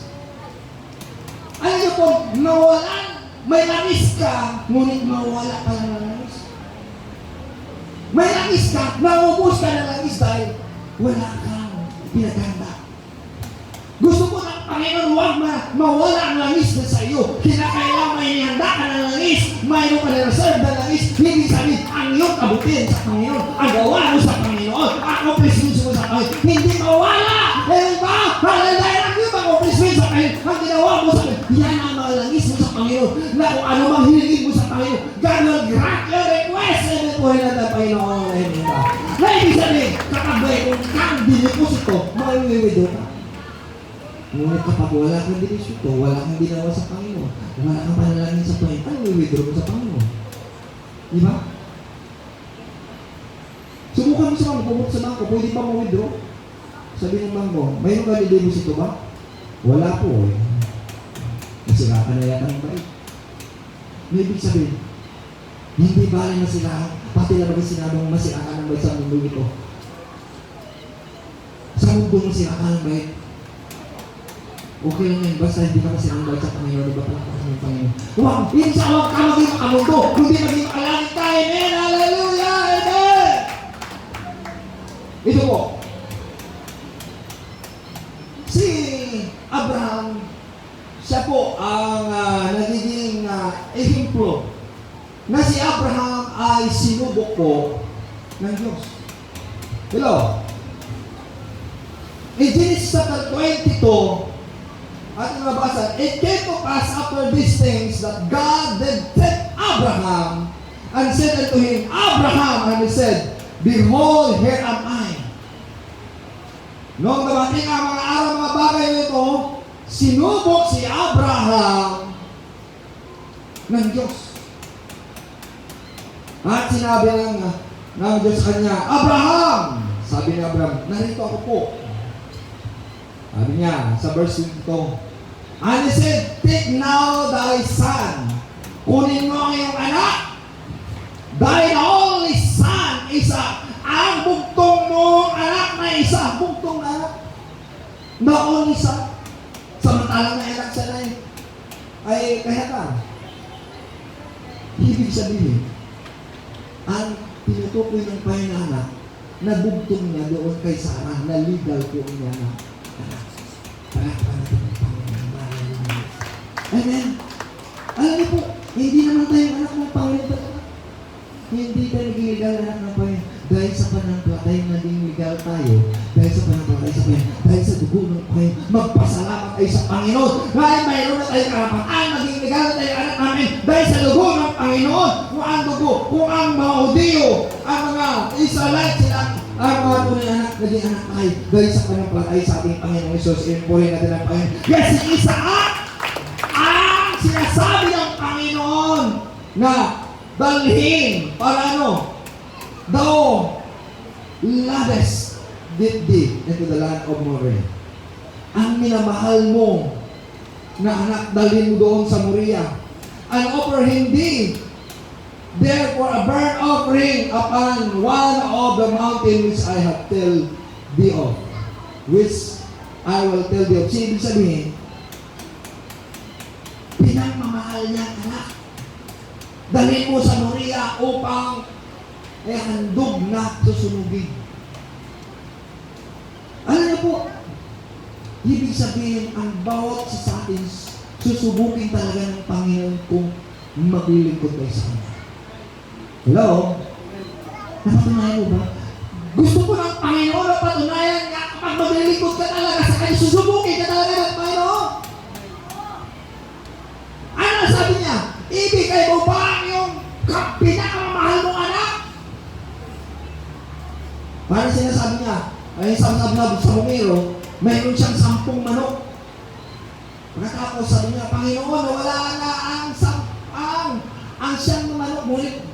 Alam niyo po, may langis ka, ngunit mawala ka lang ng langis. May langis ka, naubos ka ng langis dahil wala kang pinaganda. Gusto ko ng Panginoon, huwag mawala ang langis na sa iyo. Kinakailangan may nihanda ka ng langis, mayroon ka na reserve na langis. Hindi sabihin, ang iyong kabutihan sa Panginoon, ang gawa mo sa Panginoon, ang accomplishments mo sa Panginoon, hindi mawala. Eh ba? Dahil ang iyong accomplishments sa Panginoon, ang ginawa mo sa Panginoon, yan ang mga langis mo sa Panginoon, na kung ano mang hilingin mo sa Panginoon, God will grant your request. Amen po rin natin, Panginoon. Amen ba? Na ibig sabihin, kakabay, kung kang dineposito, mawiwiwido ka. Ngunit kapag wala kang dineposito, wala kang ginawa sa Panginoon, wala kang panalangin sa Panginoon, ano wiwithdraw mo sa Panginoon? Di ba? Subukan mo sa bangko, pumunta sa bangko, pwede pa ma-withdraw? Sabi ng bangko, mayroon ka dineposito ba? Wala po eh. Nasira ka na yata ng bait. May ibig sabihin, hindi bali masira, pati na bagay sinabang masira ka ng bait sa mundo ito. Sa mundo masira ka ng bait. Okay lang yun, basta hindi ka masira ng bait sa Panginoon, iba pala ka ng Panginoon. Huwag, hindi sa huwag ka maging makamundo, kundi maging makalangit ka. Amen, hallelujah, amen! Ito po, si Abraham, siya po ang nagiging ehemplo na si Abraham ay sinubok po ng Diyos. Hello? In Genesis chapter 22, at nabasa, it came to pass after these things that God did take Abraham and said unto him, Abraham, and he said, behold, here am I. Noong dumating ang mga araw, mga bagay nito, sinubok si Abraham ng Diyos. At sinabi ng Diyos sa kanya, Abraham! Sabi ni Abraham, narito ako po. Sabi niya, sa verse 22, and he said, take now thy son. Kunin mo ang iyong anak. Thine only son, isa. Ang bugtong mo, anak na isa. Bugtong na anak. Na only son. Samantala Akala na anak sana ay kaya ka. Ibig sabihin, ang tinutukoy ng Panginoon nabugtong niya doon kay Sarah na legal po niya na anak. Palakpan natin ang Panginoon. Amen. Alam niyo po, hindi naman tayo anak ng Panginoon talaga. Hindi tayo naging legal anak ng Panginoon. Dahil sa panampalatay naging legal tayo. Dahil sa panampalatay sa Panginoon. Dahil sa dugo ng Panginoon. Magpasalamat tayo sa Panginoon. Dahil mayroon na tayo karapatan. Maging legal na tayo anak namin. Dahil sa dugo ng Panginoon. Kung ang dugo, kung ang mga Hudiyo, ang mga Israelite, sila ang mga tunay anak, naging anak tayo. Dahil sa panampalatay sa ating Panginoon Isus. Inupurin natin ang Panginoon. Yes, si Isaac ang sinasabi ng Panginoon na dalhin para ano? Thou lovest thee into the land of Moriah. Ang minamahal mo na anak, dalhin mo doon sa Moriah. And offer him thee therefore a burnt offering upon one of the mountain which I have tell thee of. Which I will tell thee of. So, ibig sabihin, pinagmamahal niya anak. Dalhin mo sa Moriah upang handog na susunugin. Alam niyo po, ibig sabihin, ang bawat isa sa atin, susubukin talaga ng Panginoon kung maglilingkod kayo sa Kanya. Hello? Napatunayan mo ba? Gusto ko ng Panginoon na patunayan nga kapag maglilingkod ka talaga sa Kanya, susubukin ka talaga ng Panginoon. Ano sabi niya? Ibigay mo ba ang iyong pinakamamahal mong anak? Parang sinasabi niya, ay sabi na sa bumero, mayroon siyang 10 manok. Pagkatapos sabi niya, Panginoon, wala na ang siyang manok. Ngunit,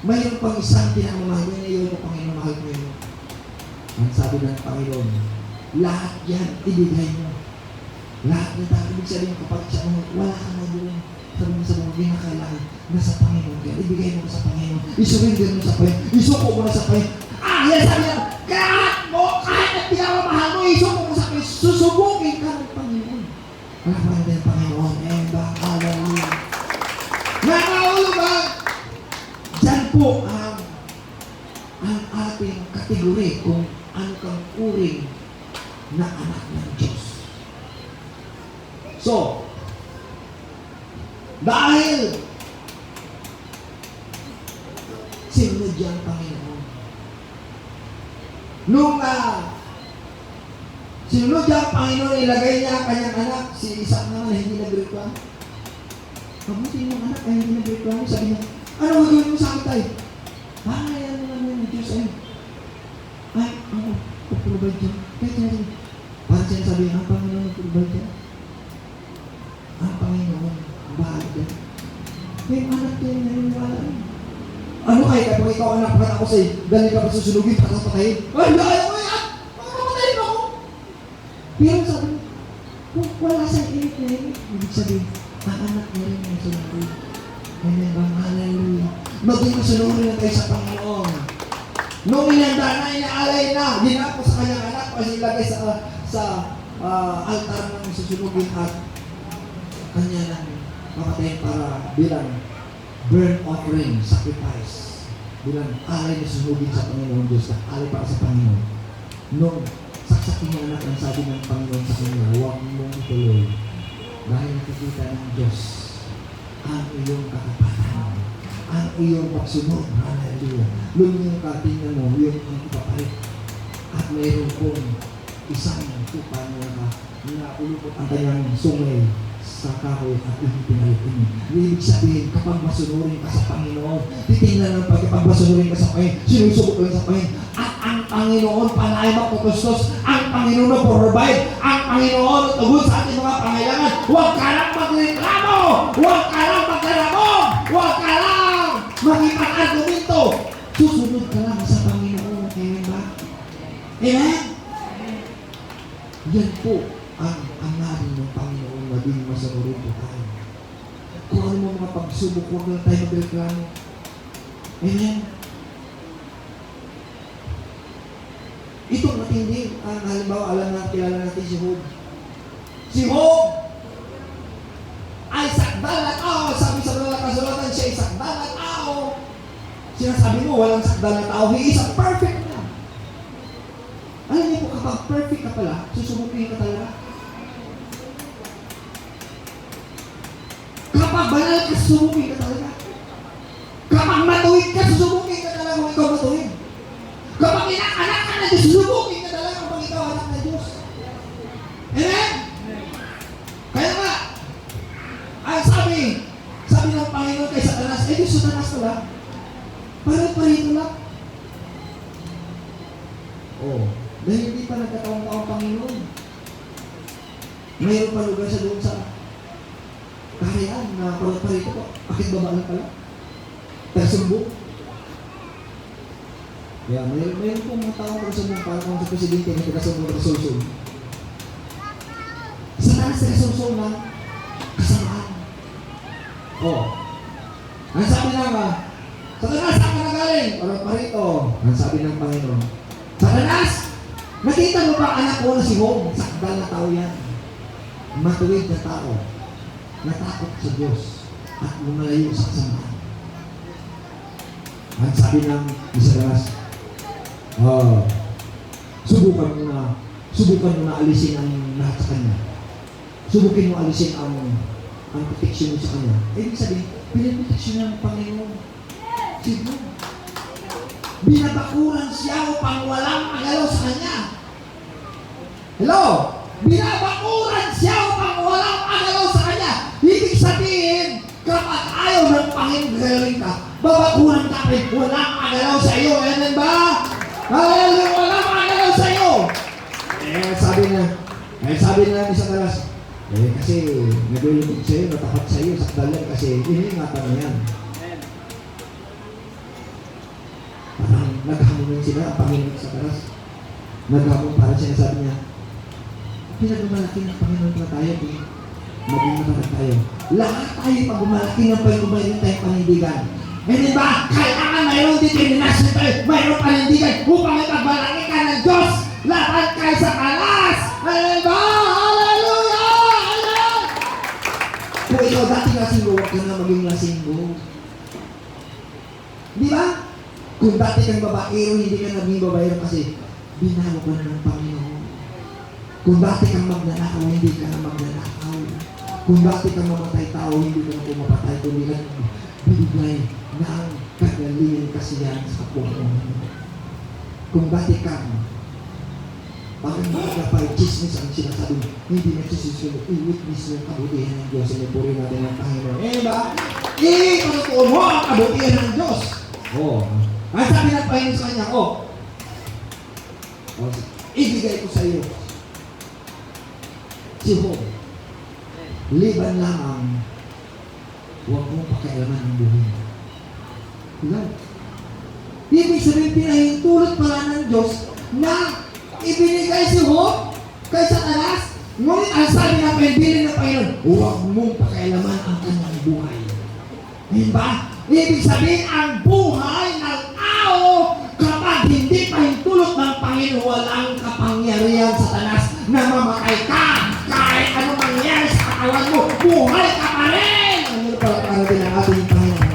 mayroon pang isang pinakamamahal niya, iyon mo, Panginoon, mahal mo yun. Ang sabi ng Panginoon, lahat yan, ibigay mo. Lahat na tayo, ibig sabihin kapag siya, wala ka na doon. Sabi mo sa mga pinakailangan, nasa Panginoon ka. Ibigay mo sa Panginoon. Isurrender mo sa Panginoon. Isuko mo na sa Panginoon. Yan sabi niya, kahit ang pinamamahal mo, isuko mo sa Panginoon. Susubukin ka ng Panginoon. Wala pa rin ng Panginoon. Hallelujah. Nakahulugan. Diyan po ang ating kategori kung ano kang uring na anak ng Diyos. So, dahil sinunod niya ang Panginoon. Nung sinunod niya ang Panginoon, ilagay niya ang kanyang anak, si Isaac naman hindi nag-reklamo. Mabuti yung anak ay hindi nag-reklamo. Sabi niya, ano gagawin mo sa akin tayo? Yan naman yung Diyos ay ako, puprovide dyan. Kaya tinasin, parang sinasabi, ang Panginoon nag-provide dyan. Ang Panginoon bahala dyan. May anak kayo naniniwala. Ano kayo? Kapag ikaw anak, bakit ako sa'yo? Dahil ka pa susunugin, patatayin. Ay, ayaw mo yan! Mamamatayin mo ako! Pero sabi, kung wala sa init na init, ibig sabihin, ang anak mo rin yung sunugin. Amen bang? Hallelujah. Maging masunugin na tayo sa Panginoon. Nung inanda na, inaalay na, ginako sa kanyang anak, kasi ilagay sa altar ng susunugin at kanya lang mapatayin para bilang burnt offering, sacrifice, bilang alay na sunugin sa Panginoon Diyos, na alay para sa Panginoon. Nung saksakin niya anak, ang sabi ng Panginoon sa kanya, huwag mong ituloy dahil nakikita ng Diyos ang iyong katapatan, ang iyong pagsunod. Hallelujah. Lumiyong katingnan mo, yung ipapalit. At mayroon pong isang tupa na ulupot ang kanyang sungay sa kahoy at pinalitin. Ibig sabihin, kapag masunurin ka sa Panginoon, titingnan ng kapag masunurin ka sa Panginoon, sinusubok ka sa Panginoon, at ang Panginoon panay makukustos, ang Panginoon na provide, ang Panginoon na tugon sa ating mga pangailangan. Huwag ka lang magreklamo! Huwag ka lang magkaramon! Huwag ka lang magipag-argumento! Susunod ka lang sa Panginoon. Amen ba? Amen? Yan po ang narin ng Panginoon na din masanurin po tayo. Kung ano mo mga pagsubok, huwag lang tayo magreklamo. Amen? Itong matindi, halimbawa, kilala natin si Job. Si Job, sinasabi mo, walang sakdal na tao, He is a perfect man. Alam niyo po, kapag perfect ka pala, susubukin ka talaga. Kapag banal ka, susubukin ka talaga. Kapag matuwid ka, susubukin ka talaga kung ikaw matuwid. Kapag anak ka na Diyos, susubukin ka talaga kung ikaw anak na Diyos. Amen? Kaya nga, ay sabi ng Panginoon kay Satanas, di Satanas pala, parito lang. Oh, dahil hindi pa nagkataong-taong Panginoon. Mayroon pa lugar sa doon sa kahayaan na parito ko. Bakit baba lang pala? Tersumbong. Kaya mayroon pong mga taong tersumbong para kung sa presidente na tersumbong na resolsyon. Satanas na resolsyon na kasamaan. Oh. Ang sabi nga, Satanas, saan ka nagaling? Parito. Ang sabi ng Panginoon, Satanas, nakita mo ba anak ko na si Job? Sakdal na tao yan. Matuwid na tao. Natakot sa Diyos at lumalayo sa kasamaan. Ang sabi ng Satanas, subukan mo na alisin ang lahat sa kanya. Subukin mo alisin ang protection mo sa kanya. Ibig sabihin, pinaproteksyon ng Panginoon. Sige. Binabakuran siya upang walang magalaw sa kanya. Hello? Binabakuran siya upang walang magalaw sa kanya. Ibig sabihin, kapag ayaw ng Panginoon galing ka, babakuran ka rin, walang magalaw sa iyo. Amen ba? Hallelujah, walang magalaw sa iyo. Sabi na ni Satanas, kasi naglulungkot sa iyo, natapat sa iyo, sakdalan kasi iniingatan mo yan. Parang naghamon sila, ang Panginoon sa Satanas. Naghamon para sinasabi niya, pinagmamalaki ng Panginoon na tayo, maging matapat tayo. Lahat tayo pag gumalaki ng Panginoon tayong panindigan. Hindi ba? Kailangan mayroong determinasyon tayo, mayroong panindigan upang ipagmalaki ka ng Diyos laban kay Satanas. Hindi ba? Kung ikaw dati lasinggo, huwag ka na maging lasinggo. Di ba? Kung dati kang babaero, hindi ka naging babaero kasi binago ka na ng Panginoon. Kung dati kang magnanakaw, hindi ka na magnanakaw. Kung dati kang mamatay tao, hindi ka na pumapatay, kundi lang bibigay ng kagalingan kasiyan sa kapwa mo. Kung dati kang parang makagapay, chismis ang sinasabi, hindi nagsisusunod, i-witness ng kabutihan ng Diyos, sinipuri natin ang Panginoon. Ba? Ipatutuon mo ang kabutihan ng Diyos. Ang sabi ng Panginoon sa kanya, ibigay ko sa iyo si Job. Liban lamang, huwag mong pakialaman ang buhay. Diba? Ibig sabihin, pinahintulot pala ng Diyos na ibinigay si Job kay Satanas. Ngunit ang sabi na pahimbilin ng Panginoon, huwag mong pakialaman ang kanyang buhay. Diba? Ibig sabihin, ang buhay ng tao kapag hindi pahintulot ng Panginoon, walang kapangyarihan Satanas na mamatay ka. Kahit ano mangyari sa katawan mo, buhay ka pa rin. Ano pala para din ang ating Panginoon?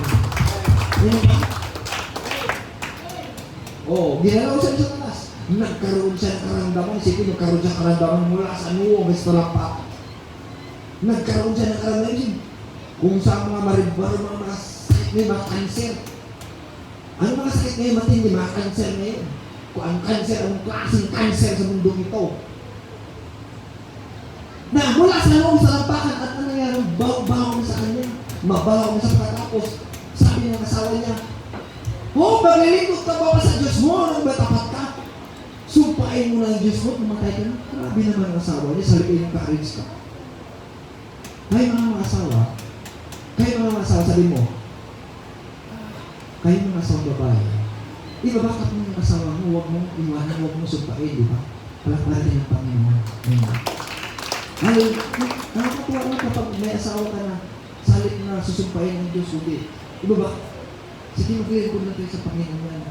Diba? Ginalaw siya sa Satanas. Nagkaroon siya ng karamdaman. Sige, nagkaroon siya ng karamdaman mula sa nuo hanggang sa talakpak. Nagkaroon siya ng karamdaman. Kung sa mga maribaro, mga sakit ngayon, mga kanser. Ano mga sakit ngayon, matindi, mga kanser ngayon. Kung ang kanser, anong klaseng kanser sa mundong ito. Na mula sa nuo sa talampakan at ano nangyari, baho sa kanya. Mabaho sa pagkatapos. Sabi ng asawa niya, maglilingkod ka ba sa Diyos mo? Anong ba tapat ka? Sumpain mo na ang Diyos mo, pumatay ka na. Grabe naman ang asawa niya, sa lipin ng ka-arrange ka. Kayo mga asawa, sabi mo, kayo mga asawang babae, ibabakap mo yung asawa mo, huwag mo iwanan, huwag mo sumpain, di ba? Palakparin ng Panginoon. Ay, nakakatuwa naman kapag may asawa ka na salit na susumpain ng Diyos, hindi. Ibabak, sige maglilingkod natin sa Panginoon yan.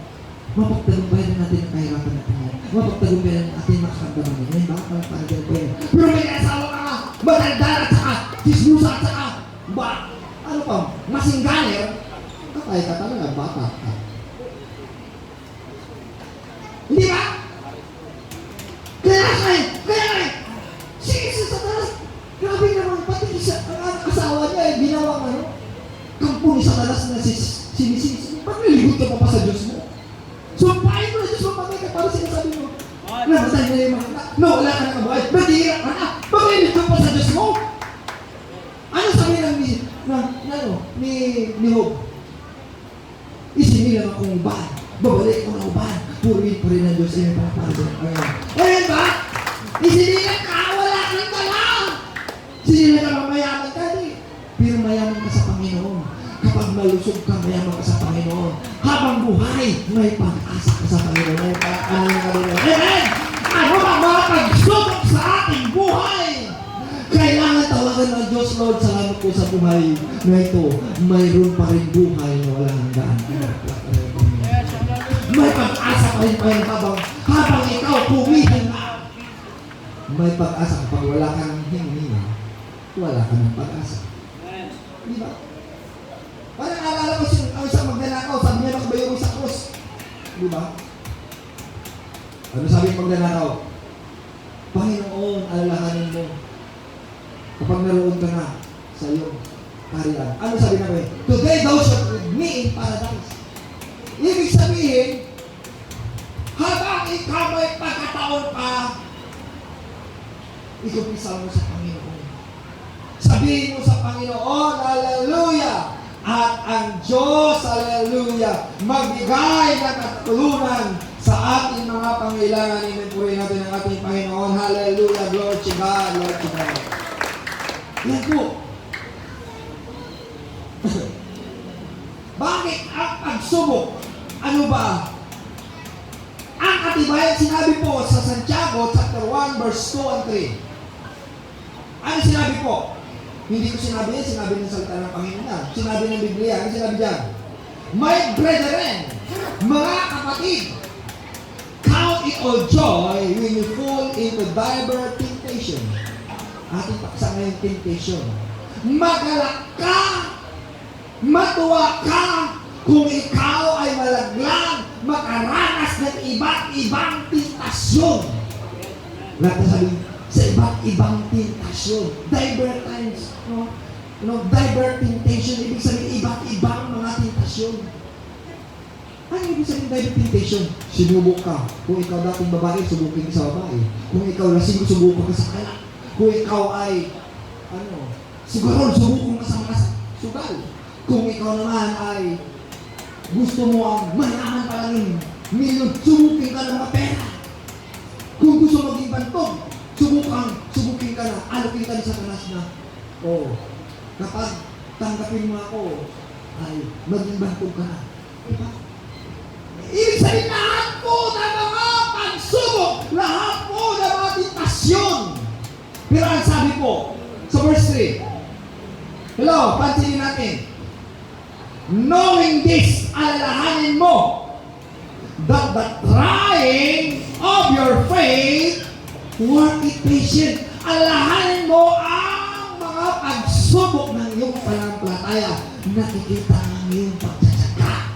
Mapagtagumpayan na natin ang kahirapan natin yan. Mapagtagumpayan na natin makakamdaman yan. Ngayon, baka palakparin ko yan. Pero may asawa ka nga, matandaan at saka, dismusa at saka, ano pa, masinggaler, katay ka talaga, bata ka. Hindi ba? Kaya, si Satanas, grabe naman, pati ang asawa niya, ginawang kampo ni Satanas na sinisisi. Ba't nalibot ka pa sa Diyos mo? Sumpahin mo na Diyos mo, patay ka, para sinasabi mo. Namatay na yung mga, wala ka na kabuhay. Madira ka na, ba't nalibot ka pa sa Diyos mo? Ano sabi ni Job? Isinilang akong uban, babalik ko na uban, purihin pa rin ang Diyos yung pagpapagod. Ayan ba? Isinilang ka, wala ka ng talang. Isinilang ka, mayaman ka din. Pero mayaman ka sa Panginoon. Kapag malusog ka, mayaman ka sa Panginoon. Habang buhay, may pag-asa ka sa Panginoon. May pag-asa ka rin. Amen! Ano ba mga pagsubok sa ating buhay? Kailangan tawagan ng Diyos, Lord, salamat po sa buhay na ito. Mayroon pa rin buhay na walang hanggan. May pag-asa pa rin habang ikaw pumihinga. May pag-asa kapag wala ka ng hininga, wala ka ng pag-asa. Di ba? Parang naalala ko ang isang magnanakaw, sabi niya nakabayo sa krus. Di ba? Ano sabi ng magnanakaw? Panginoon, alalahanin mo. Kapag naroon ka na sa iyong kaharian. Ano sabi na ba eh? Today thou shalt with me in paradise. Ibig sabihin, habang ikaw may pagkataon pa, ikumpisa mo sa Panginoon. Sabihin mo sa Panginoon, hallelujah! At ang Diyos, hallelujah, magbigay ng katulungan sa ating mga pangailangan. Inimpurin natin ang ating Panginoon. Hallelujah! Glory to God! Glory to God! Yan po. Bakit ang pagsubok? Ano ba? Ang katibayan, sinabi po sa Santiago chapter 1 verse 2 and 3. Ano sinabi po? Hindi ko sinabi yan, sinabi ng salita ng Panginoon na. Sinabi ng Biblia, ano sinabi dyan? My brethren, mga kapatid, count it all joy when you fall into diverse temptation. Ating paksa ngayong temptation. Magalak ka, matuwa ka, kung ikaw ay malaglag, makaranas ng iba't ibang tentasyon. Lahat na sabi, sa iba't ibang tentasyon. Diverse times, diverse temptation, ibig sabihin iba't ibang mga tentasyon. Ano ibig sabihin diverse temptation? Sinubok ka. Kung ikaw dating babae, subukin ka sa babae. Kung ikaw lasing, subukin ka sa kaya. Kung ikaw ay, siguro, subukin ka sa mga sugal. Kung ikaw naman ay, gusto mo ang mayaman pa lang yung milyon, subukin ka ng mga pera. Kung gusto maging bantog, subukin ka na, alukin ka ni Satanas na, kapag tanggapin mo ako, ay maging bantog ka na. Diba? Ibig sabihin, lahat po ng mga pagsubok, lahat po ng mga tentasyon. Pero ang sabi po, sa verse 3, hello, pansinin natin, knowing this, alalahanin mo, that the trying of your faith worketh patience. Alalahanin mo ang mga pagsubok ng iyong pananampalataya. Nakikita ang iyong pagtsatsaga.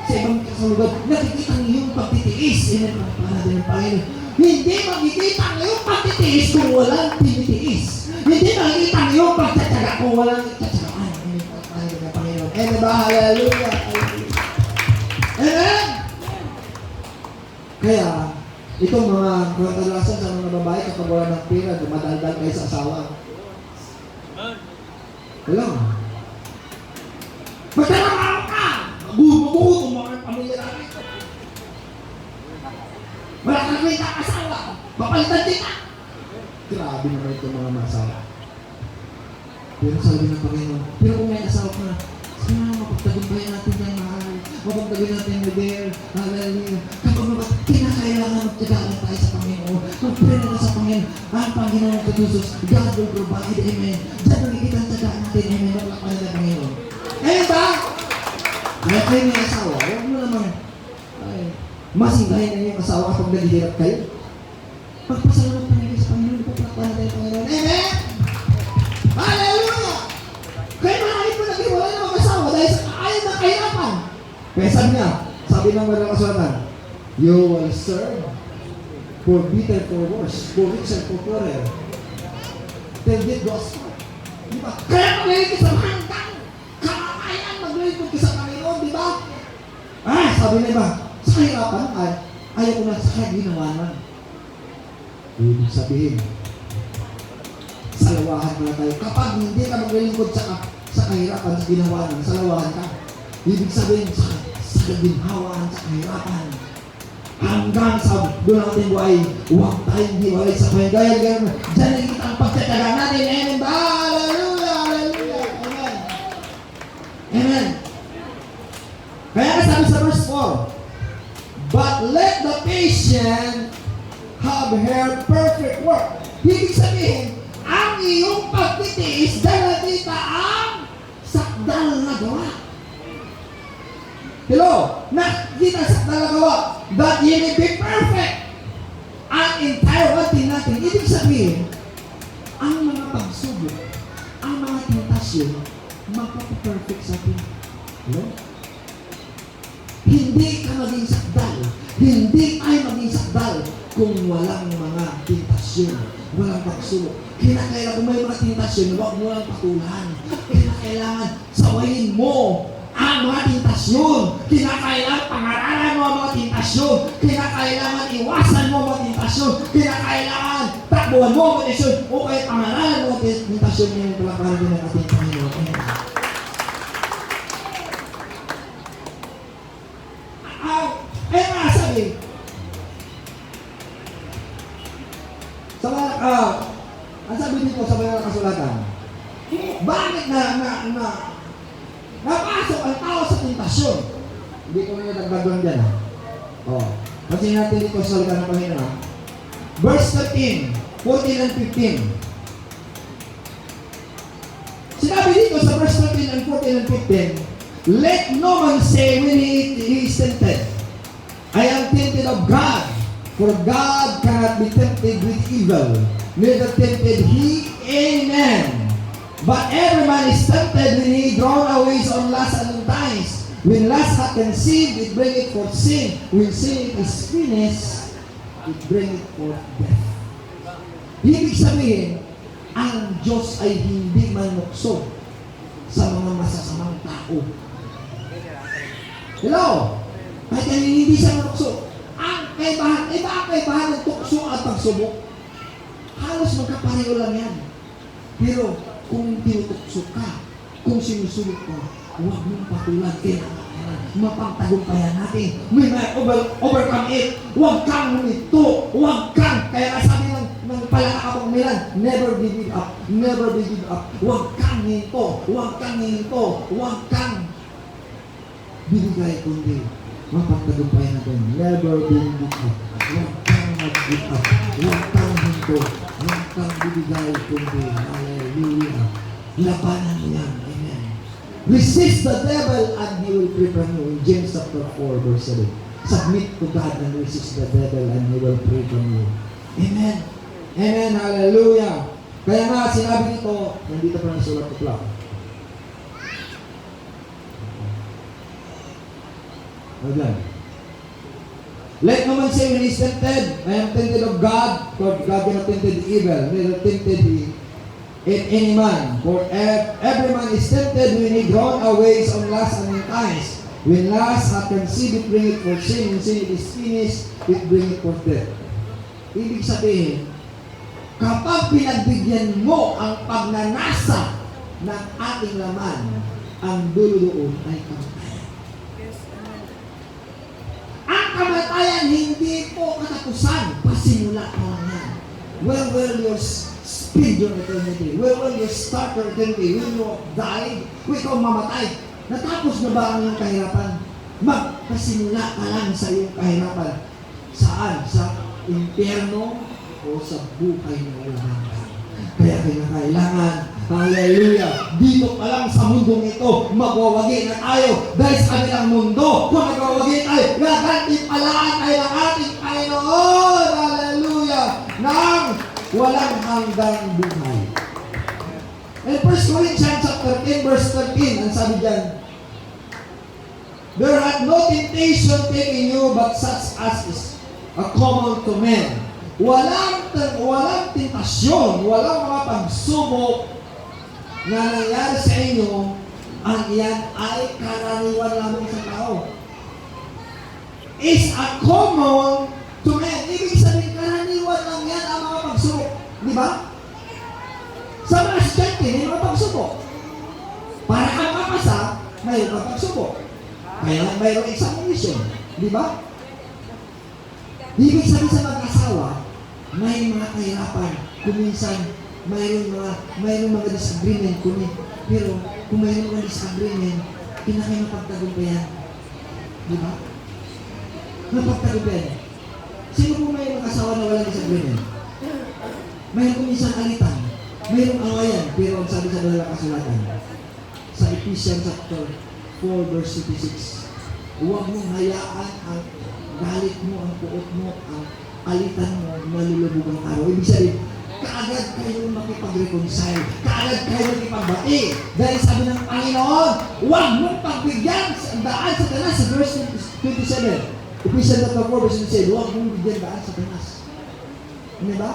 Sa ibang kasalugad, nakikita ang iyong pagtitiis. Yan ang pananampalataya ng Panginoon. Hindi makikita ang iyong pagtitiis kung walang tinitiis. Hindi makikita ang iyong pagtsatsaga kung walang tsatsagaan. Yan ang pananampalataya ng Panginoon. Amen ba? Hallelujah! Amen! Kaya, itong mga kadalasan sa mga babae kapag wala ng pera, dumadaldal kayo sa asawa. Wala. Magtrabaho ka! Bubukuto mo ang pamilya namin. Wala kang kwenta ang asawa. Papalitan din ka. Grabe naman itong mga masawa. Pero sabi ng Panginoon, pero kung may asawa ka, sana mapagtagumpayan natin yan, mahal. Mapagtaguin natin yung dear. Hallelujah. Kapag kinakailangan magtyagaan tayo sa Panginoon, magpray na sa Panginoon, ang Panginoon katusos, God will provide, amen. Diyan nakikita ang tyagaan natin, amen. Maglakpan na Panginoon. Amen ba? Kaya kayo may asawa, huwag mo naman, masingahin na yung asawa kapag naghihirap kayo. Pagpasalamat pa nila sa Panginoon, paglakpan na tayo Panginoon, amen. Hallelujah! Kaya marami po nag-iwalay ng mga asawa dahil sa ayaw ng kahirapan. Kaya sabi niya, sabi ng walang kasulatan, You will serve for better, for worse, for richer, for poorer. Till death do us part. Di ba? Kaya maglilingkod sa hanggang kamakayan, maglilingkod ka sa Panginoon, di ba? Sabi na iba, sa kahirapan, ayaw ko na sa ginawanan. Ibig sabihin, salawahan mo na tayo. Kapag hindi ka maglilingkod sa kahirapan, sa ginawanan, salawahan ka. Ibig sabihin, sa ginhawaan, sa kahirapan, hanggang sa doon natin buhay, huwag tayong hiwalay sa Panginoon. Gaya, dyan nakikita ang pagtataga natin. Amen ba? Hallelujah! Hallelujah! Amen! Amen! Kaya nga sabi sa verse 4, but let the patient have her perfect work. Ibig sabihin, ang iyong pagtitiis dahil nakita ang sakdal na gawa. Hello? Nakita ang sakdal na gawa that ye may be perfect. Ang entire natin natin. Ibig sabihin, ang mga pagsubok, ang mga tentasyon, magpapaperfect sa atin. Hello? Hindi ka maging sakdal. Hindi tayo maging sakdal kung walang mga tentasyon, walang pagsubok. Kinakailangan kung may mga tentasyon, huwag mo lang patulan. Kinakailangan sawayin mo ang mga tentasyon. Kinakailangan pangaralan mo ang mga tentasyon. Kinakailangan iwasan mo ang mga tentasyon. Kinakailangan takbuhan mo ang mga tentasyon. O kaya pangaralan mo ang tentasyon niya yung palakaran din ng ating Panginoon. Sabi, sa mga, ang sabi dito sa mga kasulatan, bakit napasok ang tao sa tentasyon? Hindi ko na nagdagdag dyan. Kasi natin dito sa salita ng Panginoon. Verse 13, 14 and 15. Sinabi dito sa verse 13 and 14 and 15, let no man say when he is tempted, I am tempted of God, for God cannot be tempted with evil, neither tempted he. Amen. But every man is tempted when he drawn away on lust and entice. When lust hath conceived, it bringeth forth sin. When sin is finished, it bringeth forth death. Ibig sabihin, ang Diyos ay hindi manukso sa mga masasamang tao. Hello? Kahit hindi siya manukso. Ang kaibahan ng tukso at pagsubok. Halos magkapareho lang yan. Pero kung tinutukso ka, kung sinusulok ka, huwag mong patulan. Mapagtagumpayan natin. May overcome it. Huwag kang humito. Huwag kang, kaya sabi ng palakakapang milan, never give up. Never give up. Huwag kang hinto. Huwag kang hinto. Huwag kang binigay kundi mapagtagumpayan natin. Never give up. Huwag kang mag-give up. Huwag kang hinto. Huwag kang bibigay kundi. Hallelujah. Labanan mo yan. Amen. Resist the devil and he will free from you. In James chapter 4 verse 7. Submit to God and resist the devil and he will free from you. Amen. Amen. Hallelujah. Kaya nga sinabi dito, nandito pa na sulat ko lang. Again. Let no man say when he is tempted, I am tempted of God, for God cannot tempted evil, neither tempted he in any man. For every man is tempted when he drawn away on lust and entice. When lust hath conceived, it bringeth forth sin. When sin is finished, it bringeth forth death. Ibig sabihin, kapag pinagbigyan mo ang pagnanasa ng ating laman, ang dulo doon ay kamatayan. Ang kamatayan hindi po katapusan, pasimula pa lang yan. Where will your speed your eternity? Where will you start your eternity? When you die, ikaw mamatay. Natapos na ba ang iyong kahirapan? Magpasimula ka lang sa iyong kahirapan. Saan? Sa impyerno o sa buhay na walang hanggan. Kaya kailangan, hallelujah, dito pa lang sa mundong ito, magwawagi na tayo dahil sa kanilang mundo. Kung nagwawagi tayo, gagantimpalaan tayo ng ating Panginoon, hallelujah, ng walang hanggang buhay. And 1 Corinthians chapter 10 verse 13, ang sabi dyan, There hath no temptation taken you but such as is common to men. Walang tentasyon, walang mga pagsubok na nangyari sa inyo, ang iyan ay karaniwan lamang sa tao. Is a common to men. Ibig sabihin, karaniwan lang yan ang mga pagsubok. Di ba? Sa mga estudyante, may mga pagsubok. Para kang mapasa, mayroon kang pagsubok. Kaya mayroong examination. Di ba? Ibig sabihin sa mag-asawa, may mga kahirapan. Kuminsan, mayroong mga disagreement. Pero kung mayroong mga disagreement, pinakay mapagtagumpayan. Di ba? Mapagtagumpayan. Sino po may mga asawa na walang disagreement? Mayroong kuminsan alitan. Mayroong awayan. Pero ang sabi sa dalang kasulatan, sa Ephesians chapter 4 verse 56, huwag mong hayaan ang galit mo, ang puot mo, ang alitan mo, nalulubog ang araw. Ibig sabihin, kaagad kayo makipag-reconcile, kaagad kayo makipagbati. Dahil sabi ng Panginoon, huwag mong pagbigyan ang daan sa tanas sa verse 27. Ephesians chapter 4 verse 27, huwag mong bigyan daan sa tanas. Ano ba?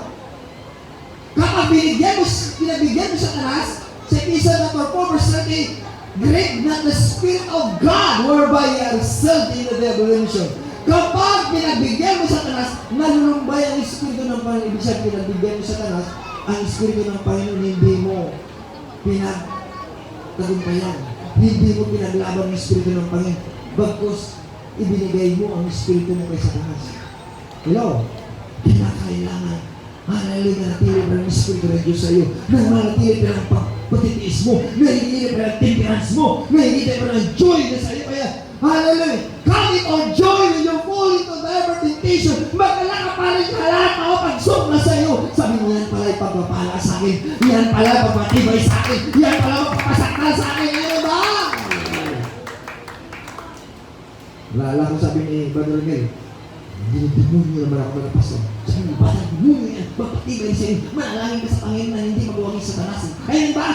Kapag pinabigyan mo sa tanas, sa Ephesians chapter 4 verse 30, grieve not the Spirit of God whereby you are sealed in the day of redemption. Kapag pinagbigyan mo sa tanas, nalulumbay ang Espiritu ng Panginoon. Ibig sabihin, pinagbigyan mo sa tanas, ang Espiritu ng Panginoon hindi mo pinagtagumpayan. Hindi mo pinaglaban ang Espiritu ng Panginoon. Bagkus, ibinigay mo ang Espiritu mo kay Satanas. Hello? Kinakailangan. Hallelujah, natili pa ng Espiritu ng Diyos sa iyo. Nanatili pa ng pagtitiis mo. Nanatili pa ng temperance mo. Nanatili pa ng joy na sa iyo. Kaya, hallelujah, count it all joy when you fall into every temptation. Magdala ka pa rin sa lahat na pagsok na sa iyo. Sabi mo, yan pala ipagpapala sa akin. Yan pala pagpatibay sa akin. Yan pala magpapasakta sa akin. Ano ba? Lala ko sabi ni Brother Mel, dinidemonyo naman ako mga pastor. Sabi mo, bakit demonyo yan? Magpatibay sa iyo. Manalangin ka sa Panginoon na hindi magawagin sa tanas. Ayun ba?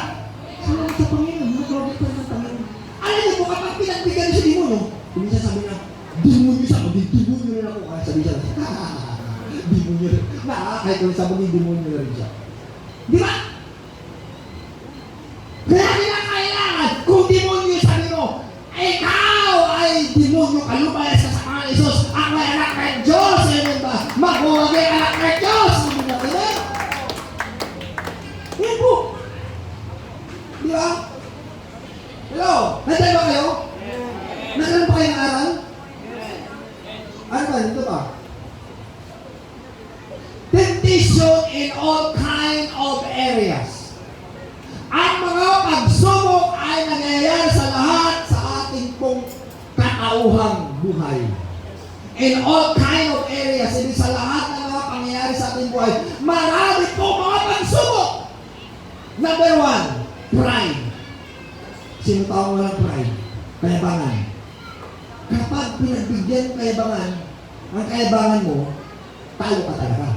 Salamat sa Panginoon. Magawagin ka ng Panginoon. Alam niyo po, kapag pinagbigyan siya demonyo, hindi siya sabi na, demonyo siya, demonyo rin ako. Kaya sabi siya, demonyo rin. Kahit kung sabi niya, demonyo rin siya. Di ba? Kaya kailangan, kung demonyo sabi mo, ikaw ay demonyo, kalumayas ka sa Panginoon Isus, ako ay anak kay Diyos. Amen ba? Maghuwagay anak kay Diyos. Hindi na kaya. Yan po. Di ba? Hello? Nandiyan ba kayo? Nandiyan ba kayo ng aral? Ano ba? Dito ba? Temptation in all kind of areas. Ang mga pagsubok ay nangyayari sa lahat sa ating pong katauhang buhay. In all kind of areas, hindi sa lahat ng mga pangyayari sa ating buhay, marami po mga pagsubok. Number 1, pride. Sino tao walang pride? Kayabangan. Kapag pinagbigyan ng kayabangan, ang kayabangan mo, talo ka talaga.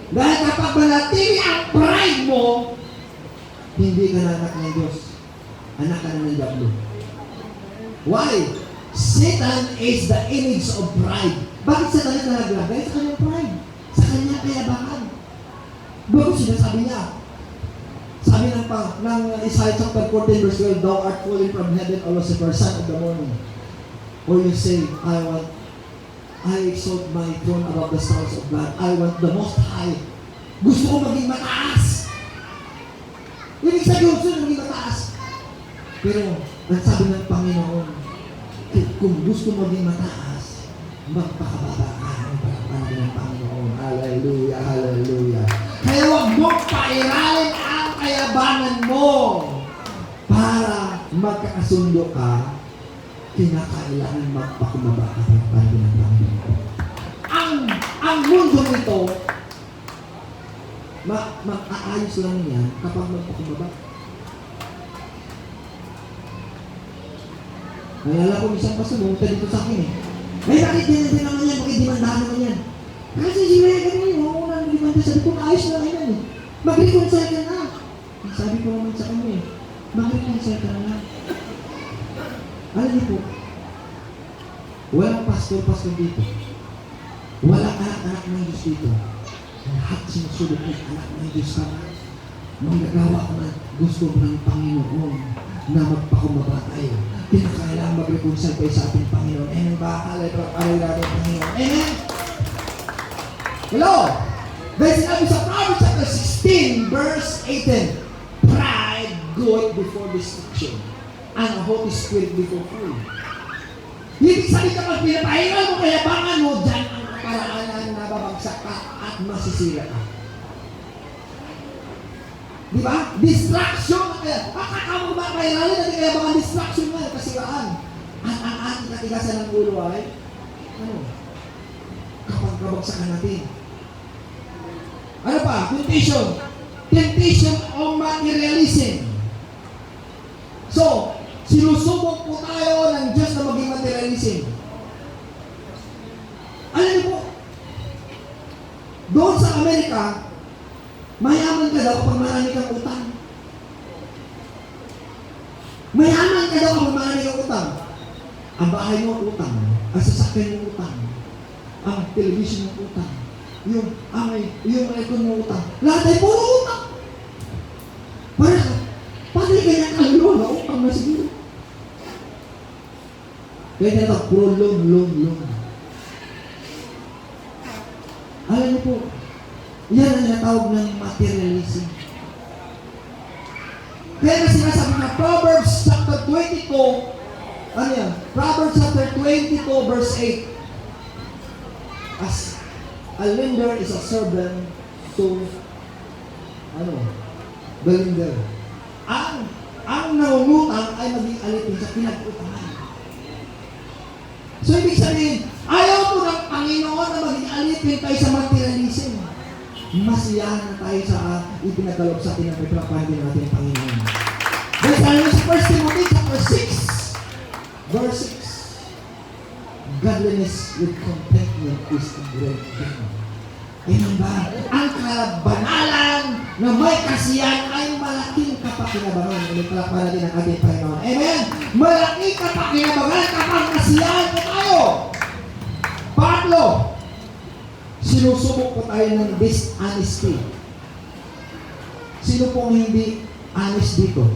Dahil kapag manatili ang pride mo, hindi ka na anak ng Diyos. Anak ka na ng Diablo. Why? Satan is the image of pride. Bakit Satan ito naglagay? Sa kanyang pride. Sa kanyang kayabangan. Bago sinasabi niya, sabi ng Isaiah chapter 14 verse 12, thou art fallen from heaven, O Lucifer, son of the morning. Or you say, I exalt my throne above the stars of God. I want the most high. Gusto ko maging mataas. Ibig sabihin, gusto ko maging mataas. Pero, ang sabi ng Panginoon, kung gusto mo maging mataas, magpakababa ka ng pagkapan ng Panginoon. Hallelujah, hallelujah. Kaya huwag mong pairalin ang kayabangan mo para magkakasundo ka. Kinakailangan magpakumaba ka ng pagkapan ng Panginoon. Ang mundo nito, mag-aayos lang yan kapag magpakumaba. Nalala ko isang paso, bumunta dito sa akin eh. Ay, bakit din naman yan? Bakit dimandahan naman yan? Kasi si Raya ganun yun, huwag mo nang dimanda. Sabi ko, maayos na lang yan eh. Mag-reconcile ka na. Sabi ko naman sa kanya eh, mag-reconcile ka na lang. Alam niyo po, walang pastor dito. Walang anak-anak ng Diyos dito. Lahat sinusunod ng anak ng Diyos ka na. Manggagawa ka na gusto ng Panginoon na magpakumbaba tayo. Kailangan mag-reconcile tayo sa ating Panginoon. Amen ba? Alay natin ang Panginoon. Amen? Hello? Dahil sinabi sa Proverbs chapter 16, verse 18, pride goeth before destruction, and a haughty spirit before fall. Hindi sabi kapag pinapahingal mo kayabangan mo, dyan ang kaparaanan na babagsak ka at masisira ka. Di ba? Distraction. Akakamu ba kayo natin kaya mga distraction nga, kasiraan. At ang ating katigasan ng ulo ay, kapag kabagsakan natin. Ano pa? Temptation. Temptation o materialism. So, sinusubok po tayo ng Diyos na maging materialism. Alam niyo po, doon sa Amerika, mayaman ka daw kapag marami kang utang. Mayaman ka daw kapag marami kang utang. Ang bahay mo utang, ang sasakyan mo utang, ang television mo utang, yung aircon mo utang. Lahat ay puro utang. Paano kaya kaluluwa na utang na siguro? Kaya nila puro loan. Alam niyo po, yan ang natawag ng materialism. Kaya na sinasabi na Proverbs chapter 22, ano yan? Proverbs chapter 22 verse 8. As a lender is a servant to the lender. Ang nangungutang ay maging alipin sa pinag-utangan. So, ibig sabihin, ayaw po ng Panginoon na maging alipin tayo sa materialism. Masiyahan na tayo sa ipinagkaloob sa atin ang pagpapahal din natin ang Panginoon. Dahil tayo sa 1 Timothy chapter 6, verse 6. Godliness with contentment is a great gain. Amen ba? Ang kabanalan na may kasiyahan ay malaking kapakinabangan. Ulit pala natin ang ating Panginoon. Amen? Malaking kapakinabangan kapag kasiyahan po tayo. Pangatlo, sinusubok po tayo ng dishonesty. Sino pong hindi honest dito?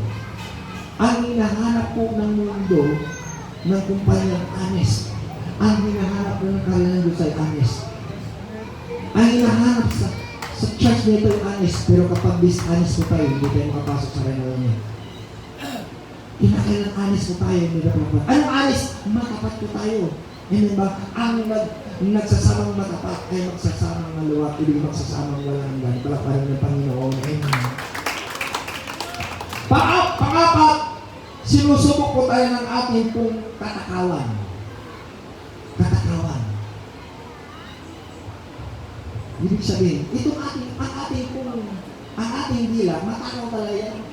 Ang hinahanap po ng mundo ng kumpanyang honest. Ang hinahanap po ng kailangan Diyos ay honest. Ang hinahanap sa church nito ay honest, pero kapag dishonest po tayo, hindi tayo makapasok sa kailangan niya. Kinakailangan honest po tayo, hindi na po. Anong honest? Matapat po tayo. Hindi ba? Ang nagsasamang matapat ay magsasamang maluwat, ibig magsasamang walang hanggan. Palaparan ng Panginoon. Amen. Pangapat, sinusubok po tayo ng ating pong katakawan. Katakawan. Ibig sabihin, ang ating dila, matakaw talaga yan.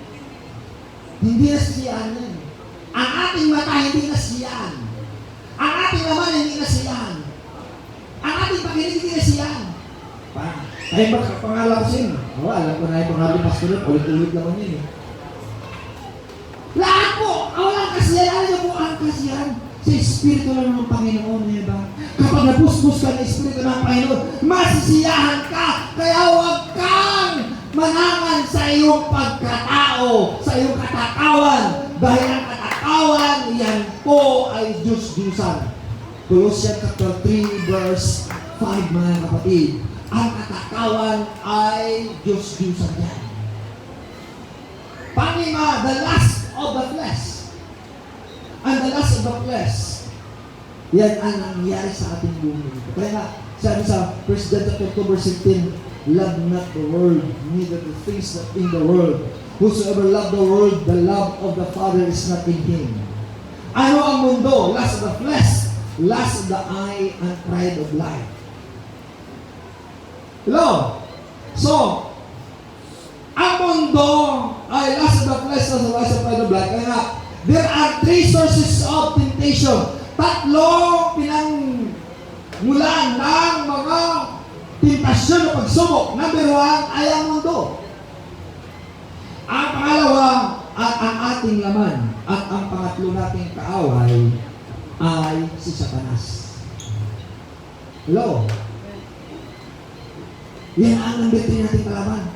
Hindi nasiyaan yan. Ang ating mata, hindi nasiyaan. Ang ating laman, hindi nasiyaan. Ang ating pakinig, hindi nasiyaan. Tayo ba pangalasin? Alam ko na yung pangalang pastor, ulit-ulit naman yun. Lahat po, walang kasiyahan. Alam niyo po, ang kasiyahan sa Espiritu lang ng Panginoon, niya ba? Kapag napuspus ka ng Espiritu ng Panginoon, masisiyahan ka. Kaya huwag kang manangan sa iyong pagkatao, sa iyong katakawan. Dahil ang katakawan, yan po ay Diyos-Diyusan. Colossians chapter 3, verse 5, mga kapatid. Ang katakawan ay Diyos-Diyusan yan. Panglima, the lust of the flesh. And the lust of the flesh, yan ang nangyari sa ating buhay. Kaya nga, sabi sa 1 John chapter 2, verse 17, love not the world, neither the things that in the world. Whosoever love the world, the love of the Father is not in him. Ano ang mundo? Lust of the flesh, lust of the eye, and pride of life. Hello? So, ang mundo ay lust of the flesh, lust of the eye, and pride of life. Kaya nga, there are three sources of temptation. Tatlong pinangmulan ng mga tentasyon o pagsubok. Number one ay ang mundo. Ang pangalawa at ang ating laman at ang pangatlo nating kaaway ay si Satanas. Hello? Yan ang number 3 nating kalaban.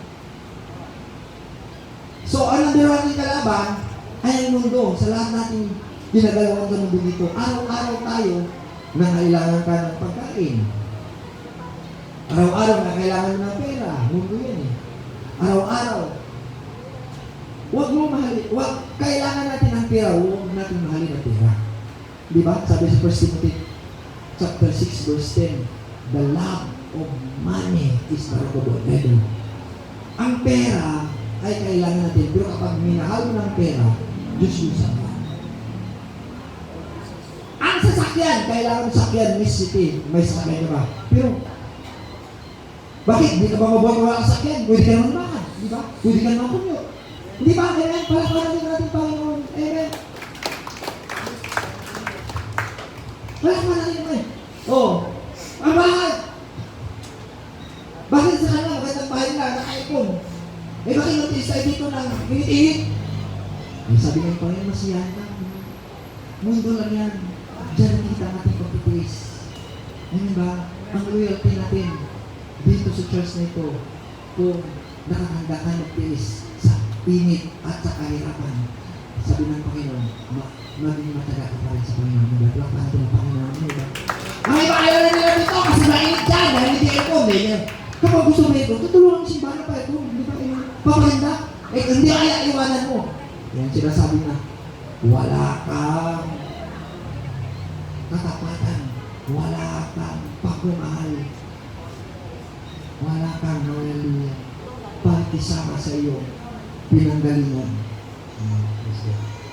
So, ang number 1 nating kalaban ay ang mundo. Sa lahat nating ginagalawan sa mundo dito, araw-araw tayo nangailangan ka ng pagkain. Araw-araw na kailangan ng pera. Mundo yan eh. Araw-araw. Huwag mo mahalin. Kailangan natin ng pera. Huwag natin mahalin ang pera. Di ba? Sabi sa 1 Timothy chapter 6 verse 10, the love of money is the root of all evil. Ang pera ay kailangan natin. Pero kapag minahal mo ng pera, Diyos yung sama. Ang sasakyan, kailangan sasakyan, Miss City. May sasakyan ka ba? Pero, bakit? Di ka ba mabuhay kung wala sasakyan? Pwede ka naman makan. Di ba? Pwede ka naman kumyo. Di ba? Amen? Palakparan din natin, Panginoon. Amen? Palakparan din natin. Oh, ang bakit? Bakit sa kanila? Magandang bahay na, nakaipon. Eh, bakit notice tayo dito ng minit-ihit? Ay, sabi ng Panginoon, masiyahan lang. Mundo lang yan. Diyan nakita natin pagtitiis. Ano ba? Ang loyalty natin dito sa church na ito, kung nakakahanda ka magtiis sa init at sa kahirapan, sabi ng Panginoon, maging mataga ka pa rin sa Panginoon. Naglaplak natin ang Panginoon. Ang iba ayaw na nila dito kasi mainit dyan dahil hindi aircon. Kapag gusto mo ito, tutulungan ang simbahan pa ito. Hindi ba kayo papaganda? Eh, hindi kaya iwanan mo. Yan sinasabi na, wala kang katapatan, wala kang pagmamahal, wala kang hallelujah, pakisama sa iyo, pinanggalingan.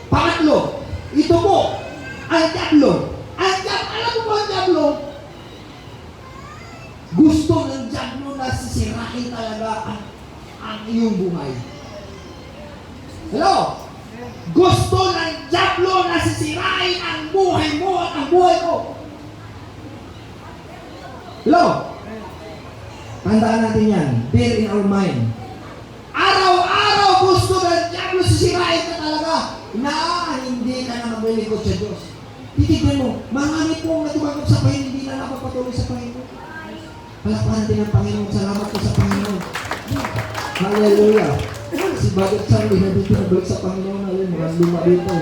Pangatlo, ito po, ang diablo. Alam mo ba ang diablo? Gusto ng diablo na sisirain talaga ang iyong buhay. Hello? Gusto ng diablo na sisirain ang buhay mo at ang buhay ko. Hello? Tandaan natin yan. Bear in our mind. Araw-araw gusto ng diablo sisirain ka talaga na hindi ka na maglilingkod sa Diyos. Titignan mo, marami pong natumakot sa Panginoon, hindi na napapatuloy sa Panginoon. Palakpakan natin ang Panginoon. Salamat po sa Panginoon. Hallelujah. Si Bagat Charlie, nandito nagbalik sa Panginoon. Mga luma dito.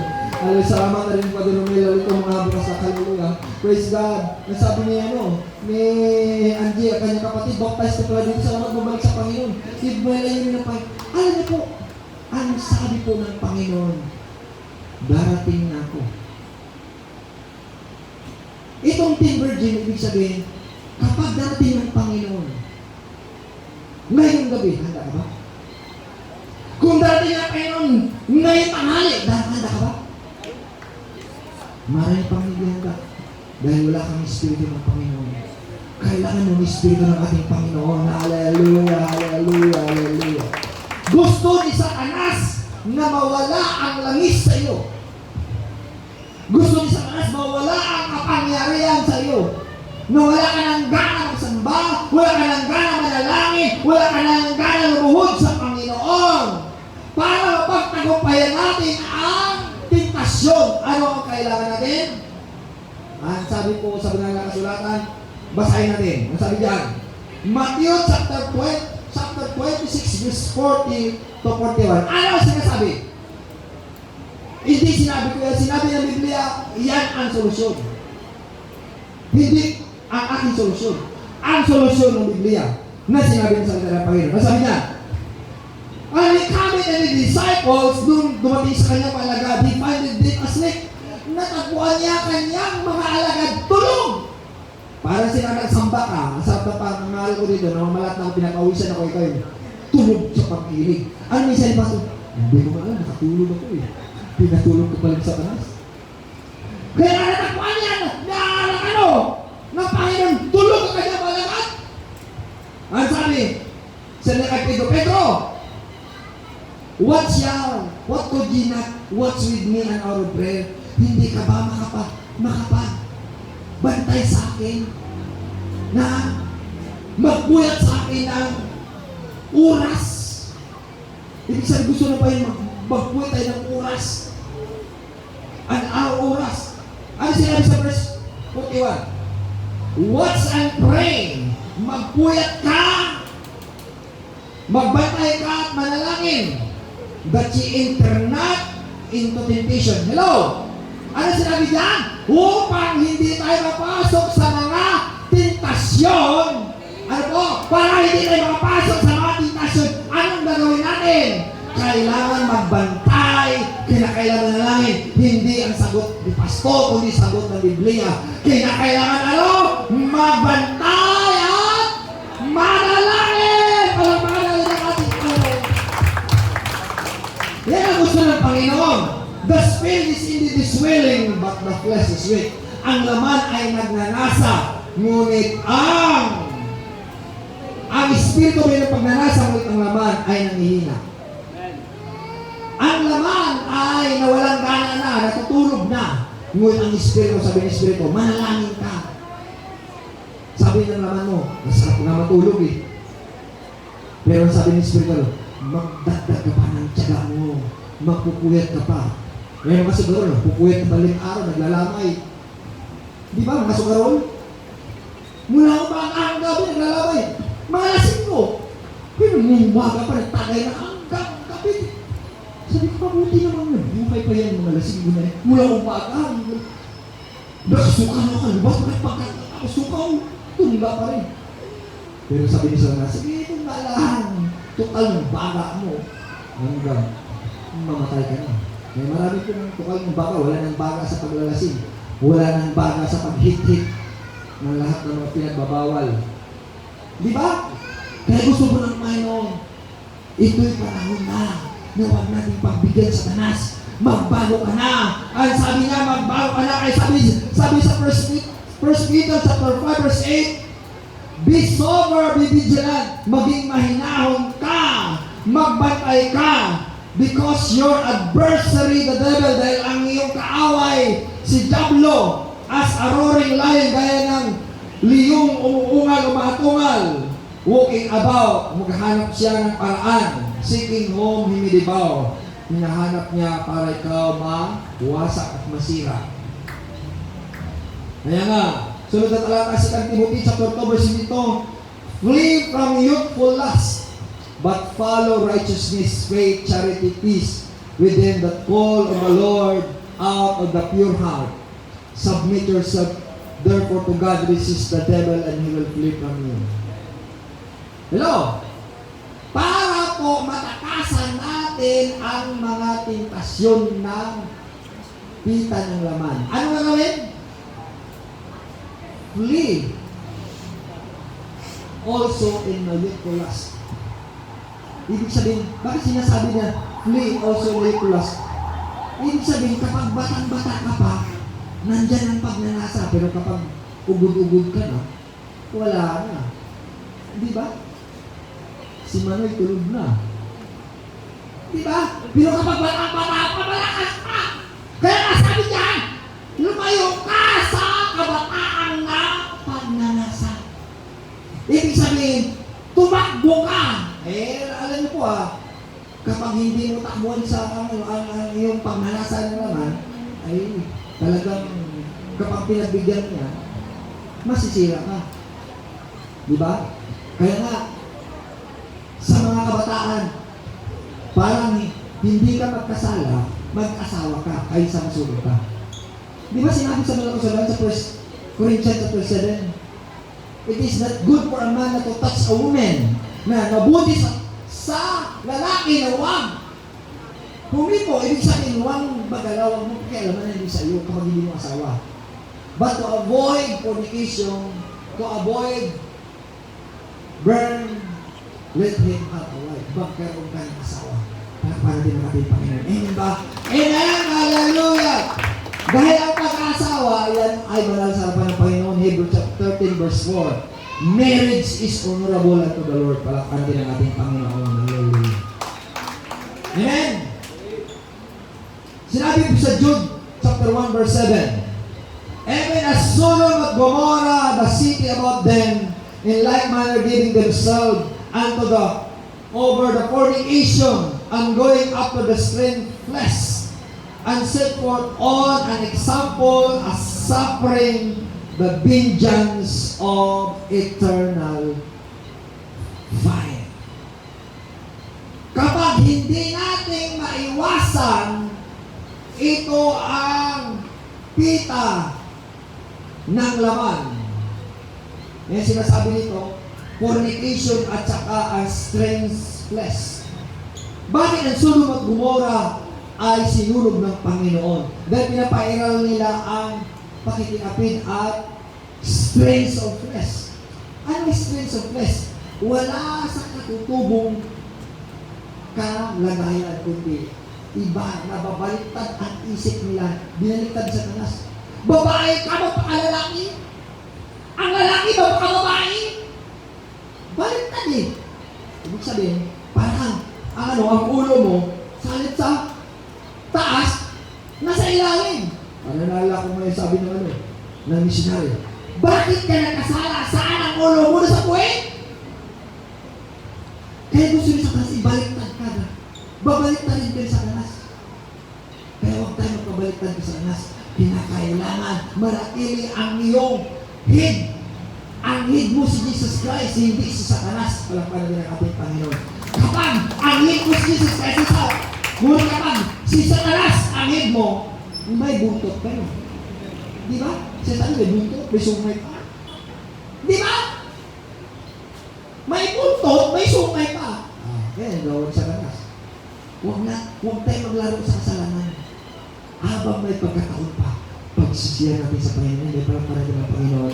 Salamat na rin po din umila rito mga bukas sa hallelujah. Praise God. Nasabi niya ni Angie, kanyang kapatid, baptized na pala dito. Salamat bumalik sa Panginoon. Ibigay yun ng Panginoon. Alam niyo po, ang sabi po ng Panginoon, darating na ako. Itong 10 virgin, ibig sabihin, kapag darating ng Panginoon, ngayong gabi, handa ka ba? Kung darating ng Panginoon, ngayong tanghali, handa ka ba? Maraming pang hindi handa. Dahil wala kang Espiritu ng Panginoon. Kailangan ng Espiritu ng ating Panginoon. Hallelujah, hallelujah, hallelujah. Gusto ni Satanas na mawala ang langis sa iyo. Gusto ni Satanas mawala ang kapangyarihan sa iyo. Na wala ka ng gana magsamba, wala ka ng gana manalangin, wala ka ng gana lumuhod sa Panginoon. Para mapagtagumpayan natin ang tentasyon. Ano ang kailangan natin? Ang sabi po sa banal na kasulatan, basahin natin. Ang sabi diyan, Matthew chapter 26 verse 40 to 41. Ano ang sinasabi? Hindi sinabi ko yan. Sinabi ng Biblia, yan ang solusyon. Hindi ang aking solusyon. Ang solusyon ng Biblia na sinabi ng salita ng Panginoon. Masabi niya, and he coming and the disciples, nung dumating sa kanyang mga alagad, he find them asleep. Natagpuan niya kanyang mga alagad tulog. Parang sila nagsamba ka. Asap na pa, ang mahal ko dito, na mamalat na ako, pinakawisan ako ikaw yun. Tulog sa pag-ilig. Ano minsan yung pastor? Hindi ko maalam, nakatulog ako eh. Pinatulog ko pala sa taas. Kaya natagpuan niya na ng Panginoon, tulog ka kanya malagat. Ang sabi, sa kay Pedro, what could ye not watch with me an hour of prayer? Hindi ka ba makapag-bantay sa akin na magpuyat sa akin ng oras? Ibig sabihin, gusto na pa yung magpuyat tayo ng oras Watch and pray. Magpuyat ka. Magbantay ka at manalangin. That ye enter not into temptation. Hello? Ano sinabi diyan? Upang hindi tayo mapasok sa mga tentasyon. Ano po? Para hindi tayo mapasok sa mga tentasyon, anong gagawin natin? Kailangan magbantay, kinakailangan manalangin. Hindi ang sagot ni Pasto, kundi sagot ng Biblia. Kinakailangan ano? Magbantay at manalangin! Palamanan ng ating Panginoon. Yan ang gusto ng Panginoon. The spirit is indeed willing, but the flesh is weak. Ang laman ay nagnanasa, ngunit ang espiritu ay pagnanasa, ngunit ang laman ay nanghihina. Ang laman ay nawalang gana na, natutulog na. Ngunit ang espiritu, sabi ng espiritu, manalangin ka. Sabi ng laman mo, masarap na matulog eh. Pero sabi ng espiritu, magdagdag ka pa ng tiyaga mo, magpupuyat ka pa. Ngayon kasi doon, pupuyat ka baling araw, naglalamay. Di ba, mga sugarol? Mula umaga ang gabi, naglalamay. Mga lasing ko. Pero nung umaga pa, nagtagay na hanggang gabi. Sabi ko, mabuti naman yun. Buhay pa yan, mga lasing mo na eh. Mula umaga, nakasuka na ka, diba? Bakit nakasukaw? Tumba pa rin. Pero sabi niya sa mga, sige, itong naalahan. Tukal ng baga mo. Hanggang mamatay ka na. May marami po ng tukal ng baga. Wala nang baga sa paglalasing. Wala nang baga sa paghit-hit ng lahat ng mga pinagbabawal. Di ba? Kaya gusto mo ng Panginoon, ito'y panahon na huwag natin pagbigyan sa tanas. Magbago ka na. Ay sabi niya, magbago ka na. Ay sabi sa 1 Peter chapter 5 verse 8, be sober, be vigilant. Maging mahinahon ka. Magbantay ka. Because your adversary, the devil, dahil ang iyong kaaway, si Diablo, as a roaring lion, gaya ng liyong umuungal, umatungal, walking about, maghanap siya ng paraan, seeking whom he may devour. Hinahanap niya para ikaw mawasak at masira. Kaya nga, sunod na talata sa Timothy chapter 2 verse 7, flee from youthful lust, but follow righteousness, faith, charity, peace with them that call on the Lord out of the pure heart. Submit yourself therefore to God, resist the devil, and he will flee from you. Hello? Para po matakasan natin ang mga tentasyon ng pita ng laman. Ano gagawin? Flee also in the youthful lust. Ibig sabihin, bakit sinasabi niya, flee also youthful lust? Ibig sabihin, kapag batang-bata ka pa, nandyan ang pagnanasa, pero kapag ugod-ugod ka na, wala na. Di ba? Si Manoy tulog na. Di ba? Pero kapag batang-bata pa, malakas pa. Kaya nga sabi niyan, lumayo ka sa kabataan na pagnanasa. Ibig sabihin, tumakbo ka. Alam niyo po kapag hindi mo takbuhan sa ang iyong pagnanasa na naman, ay talagang kapag pinagbigyan niya, masisira ka. Di ba? Kaya nga, sa mga kabataan, parang hindi ka magkasala, mag-asawa ka, kaysa masulog ka. Di ba sinabi sa mga kasalan sa 1 Corinthians chapter 7, it is not good for a man to touch a woman, na mabuti sa lalaki na huwag humipo. Ibig sabihin, huwag magalaw, huwag mo pakialaman na hindi sa iyo kapag hindi mo asawa. But to avoid fornication, to avoid burn, let him have a wife. Magkaroon ka ng asawa. Para din natin Panginoon. Amen ba? Amen! Hallelujah! Dahil ang pag-asawa, yan ay manal sa harapan ng Panginoon. Hebrews chapter 13 verse 4. Marriage is honorable unto the Lord. Palakpan din ang ating Panginoon. Hallelujah. Amen! Sinabi po sa Jude chapter 1 verse 7, even as Sodom and Gomorrah, the city about them, in like manner giving themselves unto the over the fornication, and going after the strange flesh, and set forth on an example, a suffering the vengeance of eternal fire. Kapag hindi natin maiwasan, ito ang pita ng laman. Yan sinasabi nito, fornication at saka ang strange flesh. Bakit ang Sodom at Gomora ay sinunog ng Panginoon? Dahil pinapairal nila ang pakikiapid at strange of flesh. Ano yung strange of flesh? Wala sa katutubong kalagayan kundi iba, nababaliktad ang isip nila, binaliktad sa tanas. Babae ka, magpakalalaki. Ang lalaki, magpakababae. Baliktad eh. Ibig sabihin, parang ang ulo mo, salit sa taas, nasa ilalim. Naalala ko may sabi ng ng missionary. Bakit ka nakasala? Saan ang ulo mo na sa puwet? Kaya gusto niyo sa taas, ibaliktad ka na. Babaliktad rin kayo sa taas. Kaya huwag tayo magpabaliktad ka sa taas. Kinakailangan maratili ang iyong head. Ang head mo si Jesus Christ, hindi si Satanas. Palakpakan din ang ating Panginoon. Kapag ang head mo si Jesus Christ, ngunit kapag si Satanas ang head mo, may buntot ka no? Di ba? Si Satanas may buntot, may sungay pa. Di ba? May buntot, may sungay pa. Kaya gawin sa Satanas. Huwag tayo maglaro sa kasalanan. Habang may pagkataon pa, pagsisiyan natin sa Panginoon, may palakpakan din ang Panginoon.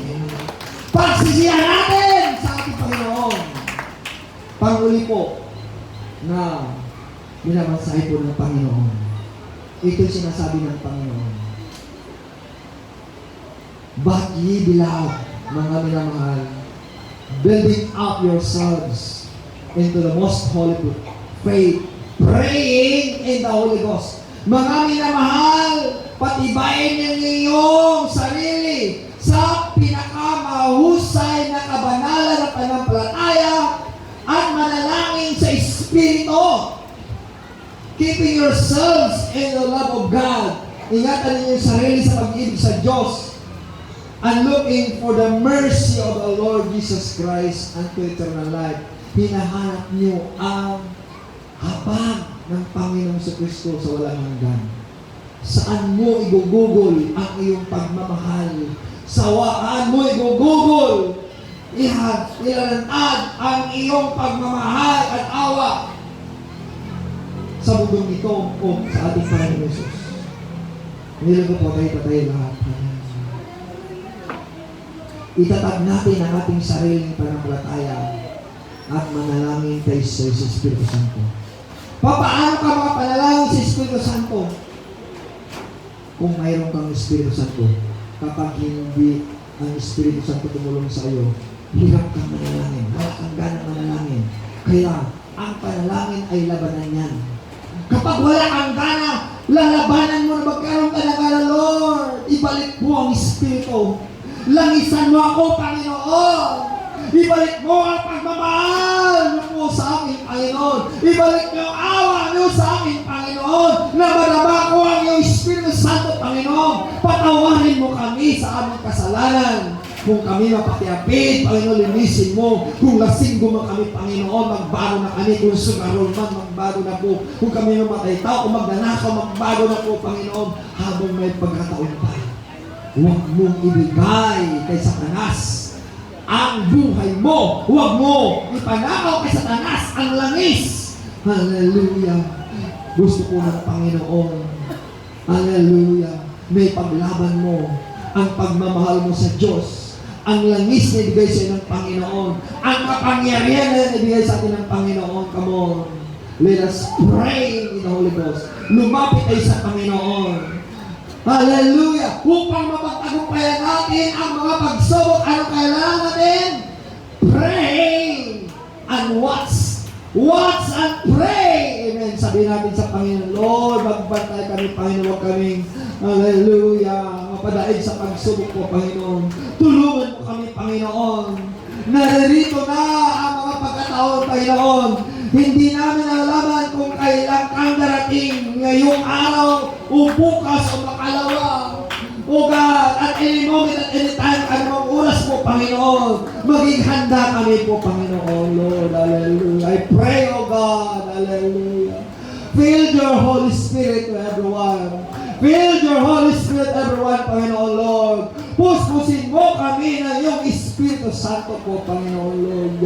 Pagsisiyan natin sa ating Panginoon. Panguli po na minamansahe po ng Panginoon. Ito'y sinasabi ng Panginoon. But ye beloved, mga minamahal, building up yourselves into the most holy faith, praying in the Holy Ghost. Mga minamahal, patibayin ninyong sarili sa pinakamahusay na kabanalan ng pananampalataya at manalangin sa Espiritu. Keeping yourselves in the love of God. Ingatan ninyo yung sarili sa pag-ibig sa Diyos. And looking for the mercy of the Lord Jesus Christ unto eternal life. Hinahanap niyo ang habag ng Panginoong sa Kristo sa walang hanggan. Saan mo igugugol ang iyong pagmamahal? Saan mo igugugol? Ilalantad ang iyong pagmamahal at awa sa mundong ito o sa ating Panginoon Jesus. Nilago po tayo lahat. Itatag natin ang ating sariling pananampalataya at manalangin tayo sa Espiritu Santo. Paano ka makapanalangin sa Espiritu Santo? Kung mayroon kang Espiritu Santo, kapag hindi ang Espiritu Santo tumulong sa iyo, hirap kang manalangin, wala kang ganang manalangin. Kaya, ang panalangin ay labanan yan. Kapag wala kang gana, lalabanan mo na magkaroon ka ng gana, Lord. Ibalik mo ang Espiritu. Langisan mo ako, Panginoon. Ibalik mo ang pagmamahal mo sa akin, Panginoon. Ibalik mo ang awa mo sa akin, Panginoon. Na madama ko ang iyong Espiritu Santo, Panginoon. Patawarin mo kami sa aming kasalanan. Kung kami mapatiapid, Panginoon, linisin mo. Kung lasinggo man kami, Panginoon, magbago na kami. Kung sugarol man, magbago na po. Kung kami namatay tao, kung magnanakaw, magbago na po, Panginoon. Habang may pagkataon pa, huwag mong ibigay kay Satanas ang buhay mo. Huwag mo ipanakaw kay Satanas ang langis. Hallelujah. Gusto ko ng Panginoon. Hallelujah. May paglaban mo ang pagmamahal mo sa Diyos. Ang langis na ibigay sa iyo ng Panginoon. Ang kapangyarihan na ibigay sa atin ng Panginoon. Come on. Let us pray in the Holy Ghost. Lumapit tayo sa Panginoon. Hallelujah! Upang mapagtagumpayan natin ang mga pagsubok, ano kailangan natin? Pray and watch. Watch and pray. Amen. Sabihin natin sa Panginoon, Lord, magbantay kami, Panginoon, huwag kaming, hallelujah, mapadaig sa pagsubok po, Panginoon. Tulungan mo kami, Panginoon. Naririto na ang mga pagkataon, Panginoon. Hindi namin nalaman kung kailan kang darating ngayong araw o bukas o makalawa o O God, at any moment, at any time, anumang oras po, Panginoon, maging handa kami po, Panginoon, Lord. Hallelujah. I pray, O God, hallelujah. Fill your Holy Spirit to everyone. Fill your Holy Spirit, everyone, Panginoon, Lord. Puspusin mo kami ng iyong Espiritu Santo po, Panginoon, Lord.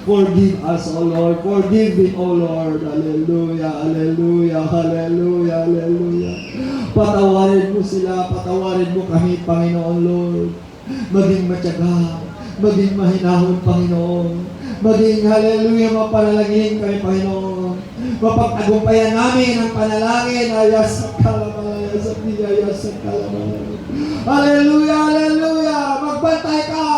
Forgive us, O Lord. Forgive them, O Lord. Hallelujah, hallelujah, hallelujah, hallelujah. Patawarin mo sila, patawarin mo kami, Panginoon, Lord. Maging matyaga, maging mahinahon, Panginoon. Maging, hallelujah, mapanalangin kami, Panginoon. Mapagtagumpayan namin ang panalangin. Ayasak kalamalaya sa piya, ayasak kalamalaya. Hallelujah, hallelujah. Magbantay ka.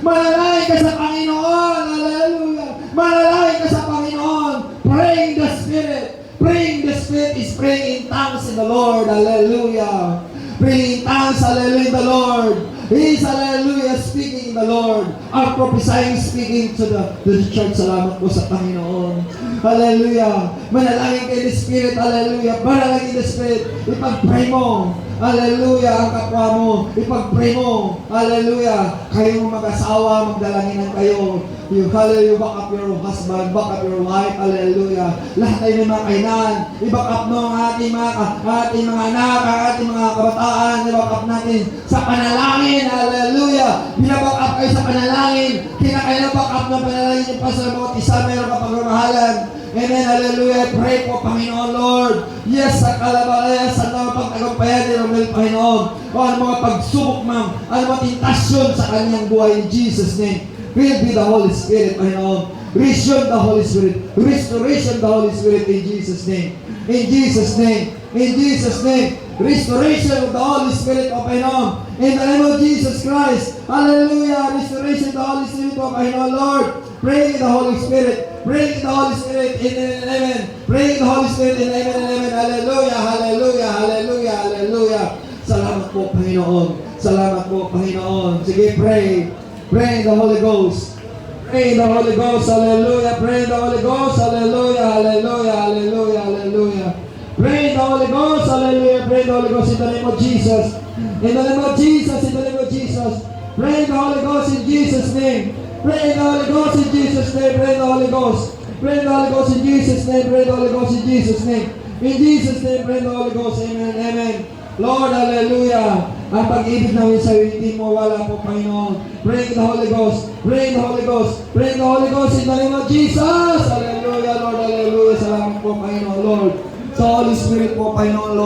Manalangin ka sa Panginoon. Hallelujah. Manalangin ka sa Panginoon. Pray in the Spirit. Praying in the Spirit is praying in tongues in the Lord. Hallelujah. Praying in tongues, hallelujah, in the Lord. He is, hallelujah, speaking in the Lord. Our prophesying, speaking to the church. Salamat po sa Panginoon. Hallelujah. Manalangin kayo in the Spirit. Hallelujah. Manalangin in the Spirit. Ipag-pray mo. Hallelujah. Ang kapwa mo. Ipag-pray mo. Hallelujah. Kayong mag-asawa, magdalanginan kayo. You, hallelujah, back up your husband, back up your wife, hallelujah. Lahat tayo ng mga kainan, i-back up mo ang ating mga anak, ang ating mga kabataan, i-back up natin sa panalangin, hallelujah. Binaback up kayo sa panalangin, kinakailan back up ng panalangin yung pasal bawat isa, mayroon ka pagmamahalan. Amen, hallelujah. Pray po, Panginoon, Lord. Yes, sa kalabalaya, sa mga pagtagumpayan ni Romel, Panginoon. O ano mga pagsubok, ma'am, ano mga tentasyon sa kanyang buhay in Jesus' name. Will be the Holy Spirit, Panginoon. Restoration the Holy Spirit. Restoration the Holy Spirit in Jesus' name. In Jesus' name. In Jesus' name. Restoration of the Holy Spirit, O Panginoon. In the name of Jesus Christ. Hallelujah. Restoration of the Holy Spirit, O Panginoon, Lord. Pray in the Holy Spirit. Pray in the Holy Spirit. Amen. Pray in the Holy Spirit. Amen. Hallelujah. Hallelujah. Hallelujah. Hallelujah. Salamat po, Panginoon. Salamat po, Panginoon. Sige, pray. Pray in the Holy Ghost. Pray in the Holy Ghost. Hallelujah. Pray in the Holy Ghost. Hallelujah. Hallelujah. Hallelujah. Hallelujah. Pray in the Holy Ghost. Hallelujah. Pray in the Holy Ghost in the name of Jesus. In the name of Jesus. In the name of Jesus. Pray in the Holy Ghost in Jesus' name. Pray in the Holy Ghost in Jesus' name. Pray in the Holy Ghost. Pray in the Holy Ghost in Jesus' name. Pray in the Holy Ghost in Jesus' name. In Jesus' name. Pray in the Holy Ghost. Amen. Amen. Lord, hallelujah. Ang pag-ibig namin sa hindi mo wala po, Panginoon. Pray in the Holy Ghost. Pray in the Holy Ghost. Pray in the Holy Ghost in the name of Jesus. Hallelujah, Lord. Hallelujah. Salamat po, Panginoon, Lord. Sa Holy Spirit po, Panginoon, Lord.